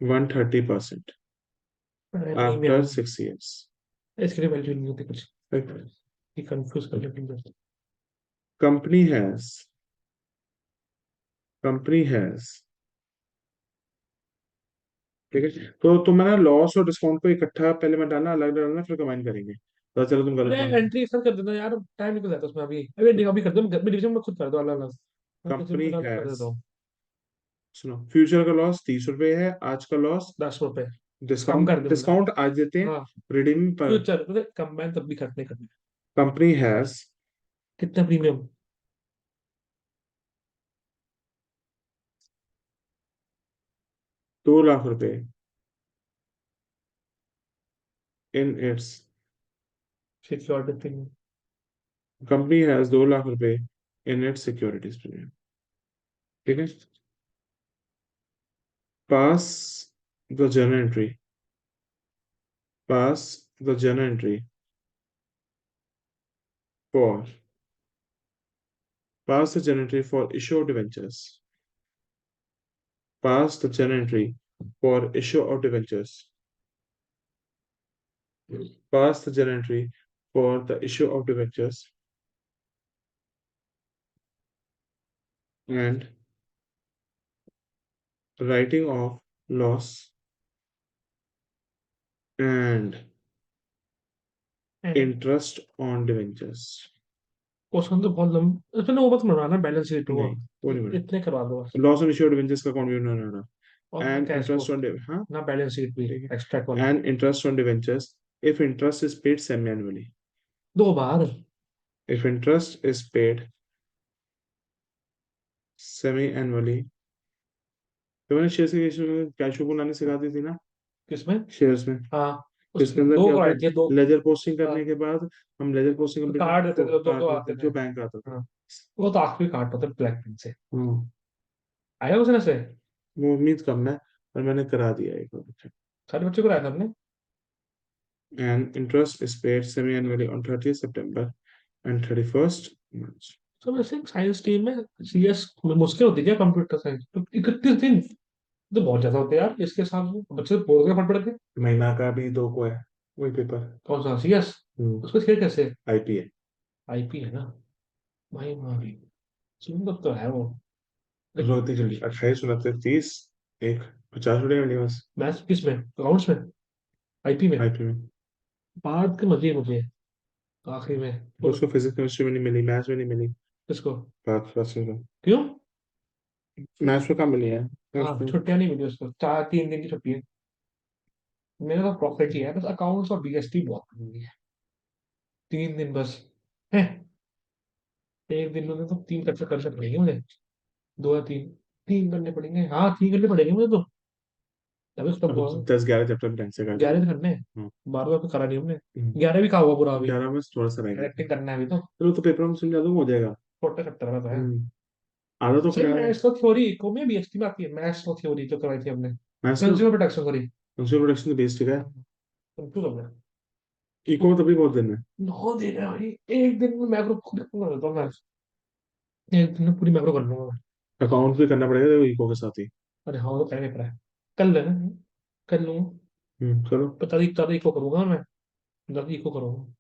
130% अरे नहीं में after हम 6 years. इसके लिए वैल्यू नहीं होती कुछ। Right? ये कंफ्यूज कर लेते हैं। Company has company has ठीक है, तो तुम ना लॉस और डिस्काउंट को इकट्ठा पहले मत डालना, अलग डालना, फिर कंबाइन करेंगे, तो चलो तुम अरे गलत मान। एंट्री सर कर देना यार, टाइम निकल जाता है उसमें। अभी अभी अभी कर दो, मैं डिवीजन में खुद कर दो अलग अलग। मैं किसी कंपनी में अलग कर हैज, देता हूँ। सुनो, फ्यूचर का लॉस 30 रुपए है, आज का लॉस 10 रुपए। कम डिस्काउंट, कर दूंगा। डिस्काउंट आज देते हैं, हाँ। रिडीम पर। फ्यूचर मतलब कंबाइन तब भी करने करने। कंपनी हैज कितना प्रीमियम? 2 लाख रुपए in its, security premium. Company has 2 lakh रुपए इन इट्स सिक्योरिटीज प्रीमियम। ठीक है, pass the journal entry, pass the journal entry for, pass the journal entry for issue of debentures, pass the journal entry for issue of debentures, pass the journal entry for the issue of debentures, and writing of loss and And interest on debentures. Question तो बहुत लंबा, इसमें वो मत बनाना balance sheet को, नहीं वो नहीं इतने करवा दो बस। बना, लॉस ऑन इश्यू डिबेंचर्स का अकाउंट भी नहीं बना, और ना एंड कैश को, इंटरेस्ट ऑन, हाँ ना बैलेंस शीट भी, ठीक है, एक्सट्रैक्ट वाला। And interest on debentures if interest is paid semi annually, 2 bar. if interest is paid semi annually। तो मैंने शेयर्स की कैश फ्लो बनाने सिखा दी थी ना किसमें? शेयर्स में। हाँ, तो उसके इसके अंदर दो क्या होता कराए थे, दो। है, लेजर पोस्टिंग हाँ, करने के बाद हम लेजर पोस्टिंग तो कंप्लीट कार्ड देते तो थे, दो दो काट आते देते थे। जो बैंक आता था। हाँ, वो तो आखिरी काट होता है ब्लैक पेन से। हम्म, आया उसने से? वो उम्मीद कम है पर मैंने करा दिया एक बार। सारे बच्चों को आया था हमने। And interest is paid semi-annually on 30th September and 31st March। तो वैसे साइंस स्ट्रीम में सीएस में मुश्किल होती है क्या कंप्यूटर साइंस तो? 31 दिन तो बहुत ज्यादा होते हैं यार इसके हिसाब से, बच्चे तो बोल के पढ़ पढ़ के। महीना का भी 2 को है वही पेपर। कौन सा सीएस? उसको खेल कैसे? आईपी है। आईपी है ना? भाई भाई, सुंदर तो है वो। बहुत ही जल्दी 28 29 30 एक 50 उड़े मेरे पास मैथ्स किस में, अकाउंट्स में, आईपी में? आईपी में। बात के मजे मुझे आखिरी में तो बोलो। उसको फिजिक्स केमिस्ट्री में नहीं मिली, मैथ्स में नहीं मिली। किसको? बात फर्स्ट में क्यों? मैथ्स में कहाँ मिली है हाँ, उसको। छुट्टियां नहीं मिली उसको, 3 दिन की छुट्टी है। मेरा तो प्रॉफिट ही है बस, अकाउंट्स और बीएसटी बहुत महंगी है। 3 दिन बस है। एक दिन में तो 3 चैप्टर करने पड़ेंगे मुझे, 2 या 3। 3 करने पड़ेंगे, हाँ 3 करने पड़ेंगे मुझे तो, तभी खत्म अब हुआ। 10 11 चैप्टर ढंग से कर दे। 11 करने हैं, हाँ। 12 तो करा नहीं हमने। 11 भी कहा हुआ पूरा अभी, 11 में थोड़ा सा रह गया। करेक्टिंग करना है अभी तो। चलो तो पेपर में समझा दूंगा हो जाएगा। छोटा चैप्टर वाला तो है। हम्म, आधा तो सही, पढ़ा है। मैथ्स तो थ्योरी को में बीएसटी में आती है, मैथ्स तो थ्योरी जो करवाई थी हमने, मैथ्स का consumer protection sorry. Consumer production तो बेस ठीक है। कंफ्यूज हो गया। इको में तभी बहुत दिन है। 9 दिन है भाई, एक दिन में मैक्रो खुद कर देता हूँ मैं, एक दिन में पूरी मैक्रो कर लूंगा मैं। अकाउंट भी करना पड़ेगा देखो इको के साथ ही। अरे हाँ, वो तो पहले पेपर है, कर लेना, कर लूंगा। चलो। 50 इको करूंगा मैं, 10 इको करूंगा।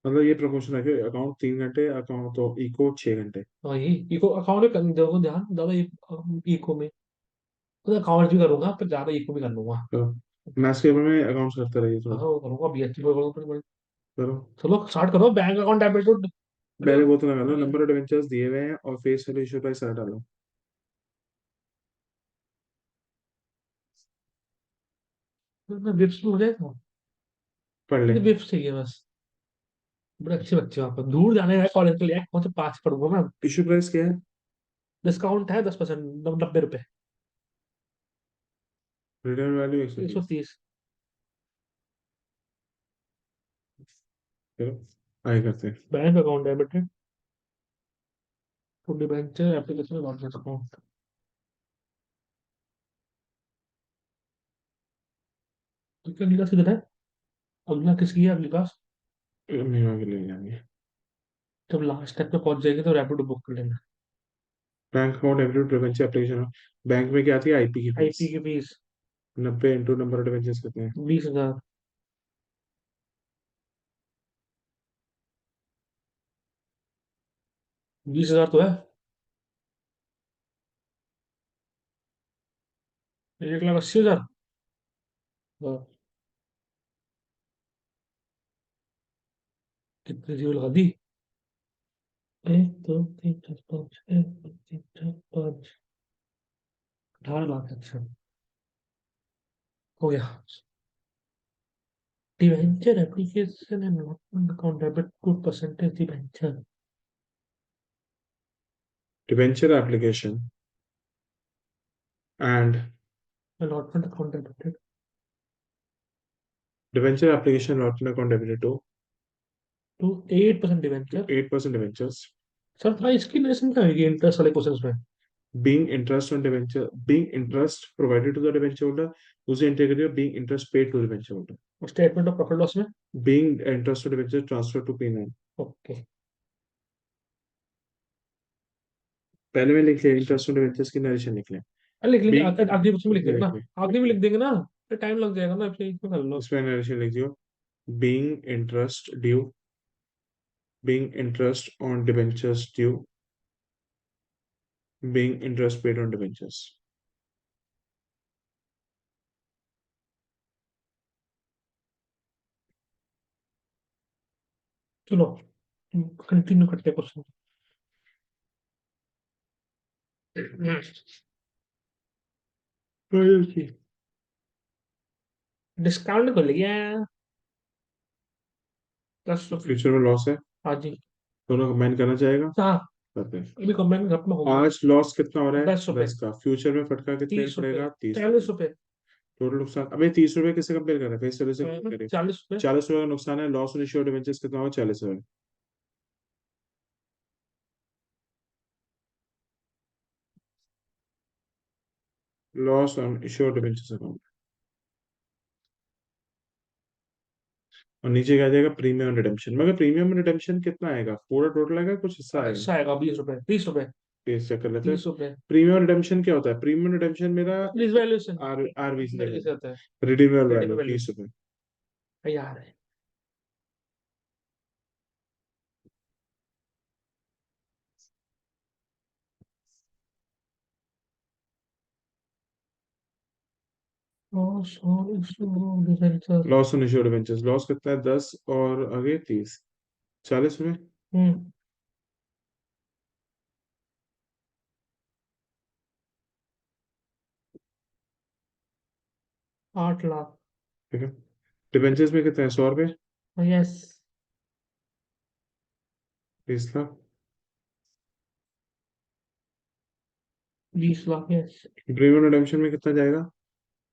मतलब ये प्रमोशन है कि अकाउंट 3 घंटे, अकाउंट तो इको 6 घंटे। हाँ, यही इको अकाउंट में दोगे ध्यान ज्यादा, इको में तो अकाउंट भी करूंगा पर ज्यादा इको भी कर लूंगा। तो मैथ्स के पेपर में अकाउंट्स करते रहिए हाँ, थोड़ा। वो करूंगा बीएसटी में करूंगा। करो। चलो स्टार्ट करो, बैंक अकाउंट डेबिट। पहले वो तो लगा लो, नंबर ऑफ डिवेंचर्स दिए हुए हैं और फेस वैल्यू इशू प्राइस सारा डालो। विप्स में हो जाएगा। पढ़ ले। मुझे विप्स चाहिए बस। बड़े अच्छे बच्चे हो आप, दूर जाने का कॉलेज के लिए कौन से पास पढ़ूंगा मैं। इशू प्राइस क्या है? डिस्काउंट है 10%, 90 रुपए। Return value 130। 130। चलो आगे करते हैं। Bank account debit, to debenture application launch account. तो क्या अगली क्लास किधर है? अगला किसकी है अगली क्लास? नहीं आगे ले जाएंगे। जब लास्ट स्टेप पे पहुंच जाएगी तो रैपिडो बुक कर लेना। Bank account every debenture application. Bank में क्या आती है आईपी की फीस। आईपी की fees 90 into number of debentures कितने हैं? 20,000। 20,000 तो है। 1,80,000। हाँ, कितनी जीरो लगा दी? 1 2 3 4 5, 1 2 3 4 5, 18 लाख। अच्छा, हो गया। Debenture application and account debit good percentage debenture. Debenture application and allotment account debited debenture application allotment account debited to 8% debenture. 8% debentures. Sir थोड़ा इसकी लेसन क्या होगी इंटरेस्ट वाले क्वेश्चंस में? Being interest on debenture, being interest provided to the debenture holder, उसे inter करिए being interest paid to debenture holder, statement of profit loss में। being interest to debenture transfer to P9। Okay, पहले में लिख लिया interest on debentures की narration लिख लें। लिख लेंगे, being आखिरी बच्चे में लिख देंगे लिख ना। लें आखिरी में लिख देंगे ना, तो टाइम लग जाएगा ना, फिर इसमें कर लो। इसमें नरेशन लिख दियो। being interest due, being interest on debentures due, being interest paid on debentures। चलो कंटिन्यू करते हैं क्वेश्चन। डिस्काउंट कर लिया। 10 रुपये। फ्यूचर में लॉस है, हाँ जी। दोनों कंबाइन करना चाहेगा, हाँ, करते हैं। अभी कमेंट घर में होगा। आज लॉस कितना हो रहा है? 10 रुपये। 10 का। फ्यूचर में फटका कितने का 30 रुपये। पड़ेगा? 30 रुपये। 40 रुपये। टोटल नुकसान, अबे 30 रुपये किससे कंपेयर कर रहे हैं? फेस वैल्यू से कंपेयर करिए। 40 रुपये। 40 रुपये का नुकसान है, loss on issue of debentures कितना होगा? 40 रुपये। Loss on issue of debentures account, और नीचे क्या आ जाएगा? Premium redemption. मगर प्रीमियम रिडेम्पशन कितना आएगा? पूरा टोटल आएगा, कुछ हिस्सा आएगा? अच्छा आएगा 20 रुपये, 30 रुपये। पेज चेक कर लेते हैं। 30 रुपये। प्रीमियम रिडेम्पशन क्या होता है? प्रीमियम रिडेम्पशन मेरा प्लीज वैल्यूएशन। आरवी से तरीके से आता है। जाएगा, रिडीमेबल क्रेडिट वैल्यू वैल्यू। 30 रुपये। यार है। Debenture. Loss on issue of debentures, loss कितना है? 10 और आगे 30, 40 रुपये। हम्म। 8 लाख। ठीक है। डिबेंचर्स में कितना है? 100 रुपये। Yes. 20 lakh. 20 lakh yes. Premium redemption में कितना जाएगा?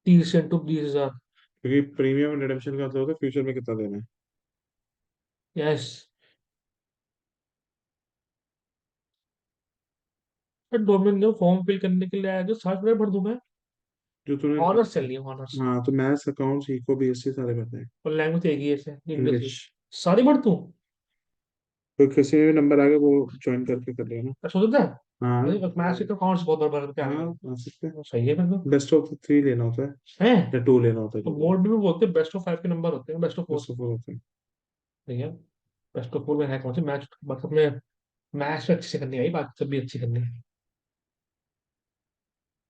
30 इंटू 20,000। क्योंकि प्रीमियम रिडेम्पशन का मतलब होता है फ्यूचर में कितना देना है। यस। डोमेन ने फॉर्म फिल करने के लिए आया जो 60 रुपये भर दूं मैं। जो तूने, ऑनर्स चल रही है ऑनर्स। हाँ तो मैथ्स अकाउंट्स इको बीएससी सारे पता है। और लैंग्वेज एक ही है से इंग्लिश इंग्लिश। की। सारी भर दूं। तो किसी में भी नंबर आ गए वो ज्वाइन करके कर लेना। सोचता है। हाँ अरे मैथ्स के तो अकाउंट्स बहुत भर भर के आ हाँ, रहे आ सकते हैं। हैं। सही है फिर तो। बेस्ट ऑफ 3 लेना होता है, है। या 2 लेना होता है, तो जो भी बोर्ड में बोलते हैं बेस्ट ऑफ 5 के नंबर होते हैं, बेस्ट ऑफ 4। बेस्ट ऑफ 4 होते हैं। ठीक है। बेस्ट ऑफ 4 में है कौन से मैच मतलब में। मैथ्स में अच्छे से करनी आई, बात सब भी अच्छी करनी है।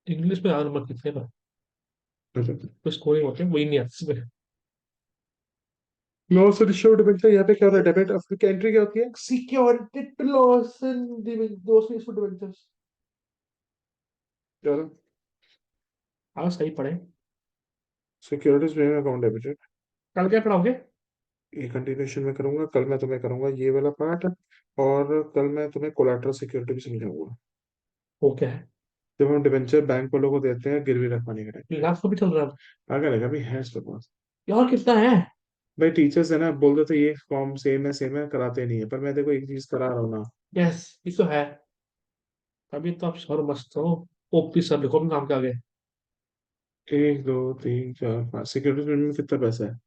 इंग्लिश में ज्यादा नंबर कितने पर अच्छा, तो स्कोरिंग होते हैं वही नहीं आती इसमें। लॉस और इश्यू डिबेंचर यहाँ पे क्या होता है? डेबिट ऑफ की एंट्री क्या होती है? सिक्योरिटी लॉस एंड दोस्त इशू डिवेंचर्स। चलो, हाँ सही पढ़े। Securities premium account debited. कल क्या पढ़ाओगे? ये कंटिन्यूशन में करूंगा, कल मैं तुम्हें करूंगा ये वाला पार्ट, और कल मैं तुम्हें कोलैटरल सिक्योरिटी भी समझाऊंगा। वो क्या है? जब हम डिबेंचर बैंक वालों को देते हैं गिरवी रखवाने के टाइम पे। लाख तो भी चल रहा है। आगे लगा भी है इसके पास। यार कितना है? भाई टीचर्स है ना, बोल देते ये फॉर्म सेम है, कराते नहीं है, पर मैं देखो एक चीज करा रहा हूँ ना। यस ये तो है। अभी तो आप सर मस्त हो। ओपी सर लिखो अपने नाम के आगे। 1 2 3 4 5, सिक्योरिटी में कितना पैसा है?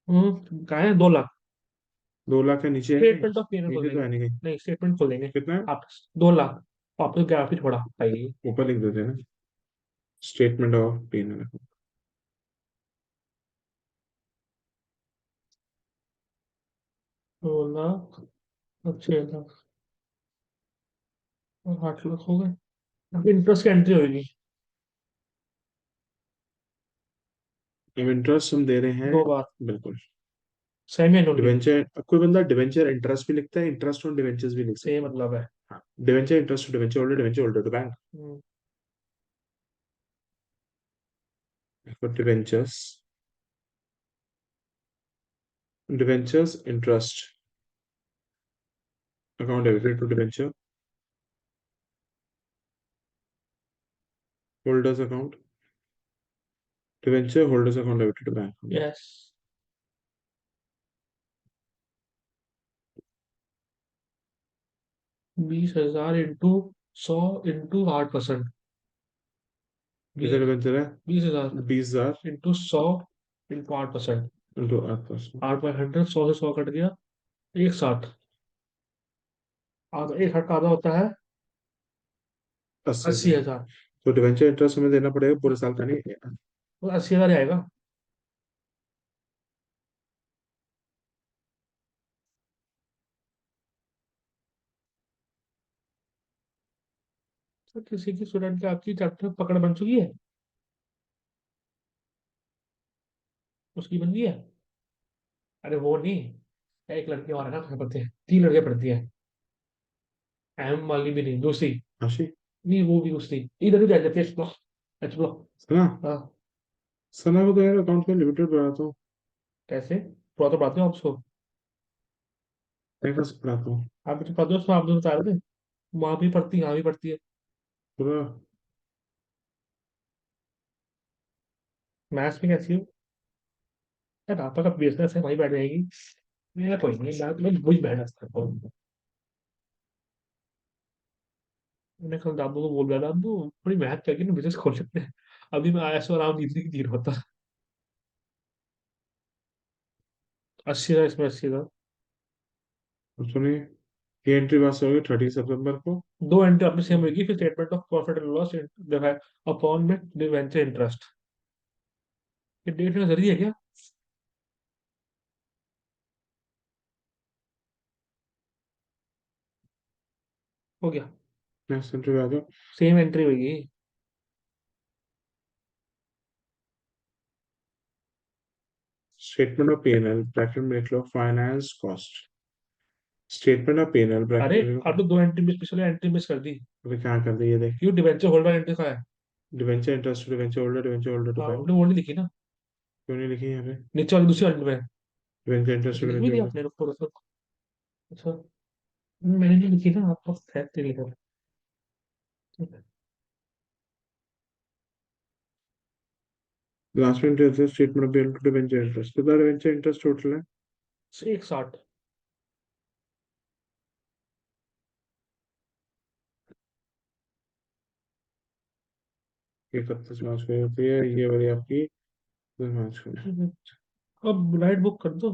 कहा है 2 लाख। 2 लाख के नीचे है नहीं? स्टेटमेंट ऑफ पेमेंट खोल नीचे तो देंगे। है नहीं कहीं। नहीं स्टेटमेंट खोल देंगे। कितना है? आप 2 लाख। वापस ग्राफ ही छोड़ा पाइए। ऊपर लिख देते हैं ना, स्टेटमेंट ऑफ पेमेंट। 2 लाख और 6 लाख और 8 लाख हो गए। अब इंटरेस्ट की एंट्री होगी। अब इंटरेस्ट हम दे रहे हैं। 2 बार। बिल्कुल। Semi annually. डिवेंचर, कोई बंदा डिवेंचर इंटरेस्ट भी लिखता है, इंटरेस्ट ऑन डिवेंचर्स भी लिख सेम सकता है। मतलब है। हाँ, debenture interest to debenture holder, debenture holder to bank. Hmm, debentures, debentures interest account debited to debenture holders account, debenture holders account debited to bank. Yes. 20,000 into 100 into 8%। कितना debenture है? 20,000 20,000 into 100 into 8%। Into 8%। 8/100 100 से 100 cut गया। 160। आधा 1 का आधा होता है 80,000। 80,000। तो डिवेंचर इंटरेस्ट हमें देना पड़ेगा पूरे साल का, नहीं? तो 80,000 ही आएगा। तो किसी की स्टूडेंट की आपकी चैप्टर में पकड़ बन चुकी है। उसकी बन गई है। अरे वो नहीं। एक लड़की और है ना, पढ़ती है, 3 लड़कियां पढ़ती है। एम वाली भी नहीं, दूसरी। आशी। नहीं, वो भी दूसरी। इधर ही जाए जाते एक्सप्लो, एक्सप्लो। सना। हाँ। सना को तो यार अकाउंट में लिमिटेड बढ़ाता हूँ। कैसे? पूरा तो पढ़ाते हो आप उसको। मैं कैसे बढ़ाता हूँ? आप भी तो पढ़ते हो उसको, आप दोनों बता रहे थे। वहां भी पढ़ती है, यहाँ भी पढ़ती है। पूरा। मैथ्स में कैसी हो? यार आपका का बिजनेस है, वहीं बैठ जाएगी। मेरा कोई नहीं, मैं वही बैठ सकता हूँ। मैंने कल दादू को बोल दिया, दादू थोड़ी मेहनत करके ना बिजनेस खोल सकते हैं। अभी मैं आया सो आराम नींद की तीर होता। 80 था इसमें, 80 था। और सुनिए, ये एंट्री पास होगी 30 सितंबर को। दो एंट्री आपने सेम होगी, फिर statement of profit and loss दिखाया अपॉन में डिवेंचर इंटरेस्ट। ये डेट में जरिए है क्या? हो गया। नेक्स्ट एंट्री पे आ जाओ। सेम एंट्री होगी। स्टेटमेंट ऑफ P&L ब्रैकेट में लिख लो finance cost. Statement of P&L bracket अरे में लिखो। आप तो 2 एंट्री मिस, पिछले एंट्री मिस कर दी। अबे क्या कर दिया, ये देख। क्यों? डिवेंचर होल्डर एंट्री का है। Debenture interest, debenture holder to हाँ, फाइल। आपने वो नहीं लिखी ना। क्यों नहीं लिखी यहाँ पे? नीचे वाली दूसरी एंट्री में। डिवेंचर इंटरेस्ट, अच्छा, लिख भी डिवेंचर दिया होल्डर। आपने, रुको रुको। अच्छा, मैंने नहीं लिखी ना, आपको खैर नहीं लिखा। लास्ट में interest statement of P&L to debenture interest, कितना डिवेंचर इंटरेस्ट टोटल है? 160। ये 31 मार्च को होती है, ये वाली आपकी 10 मार्च को। अब राइट बुक कर दो।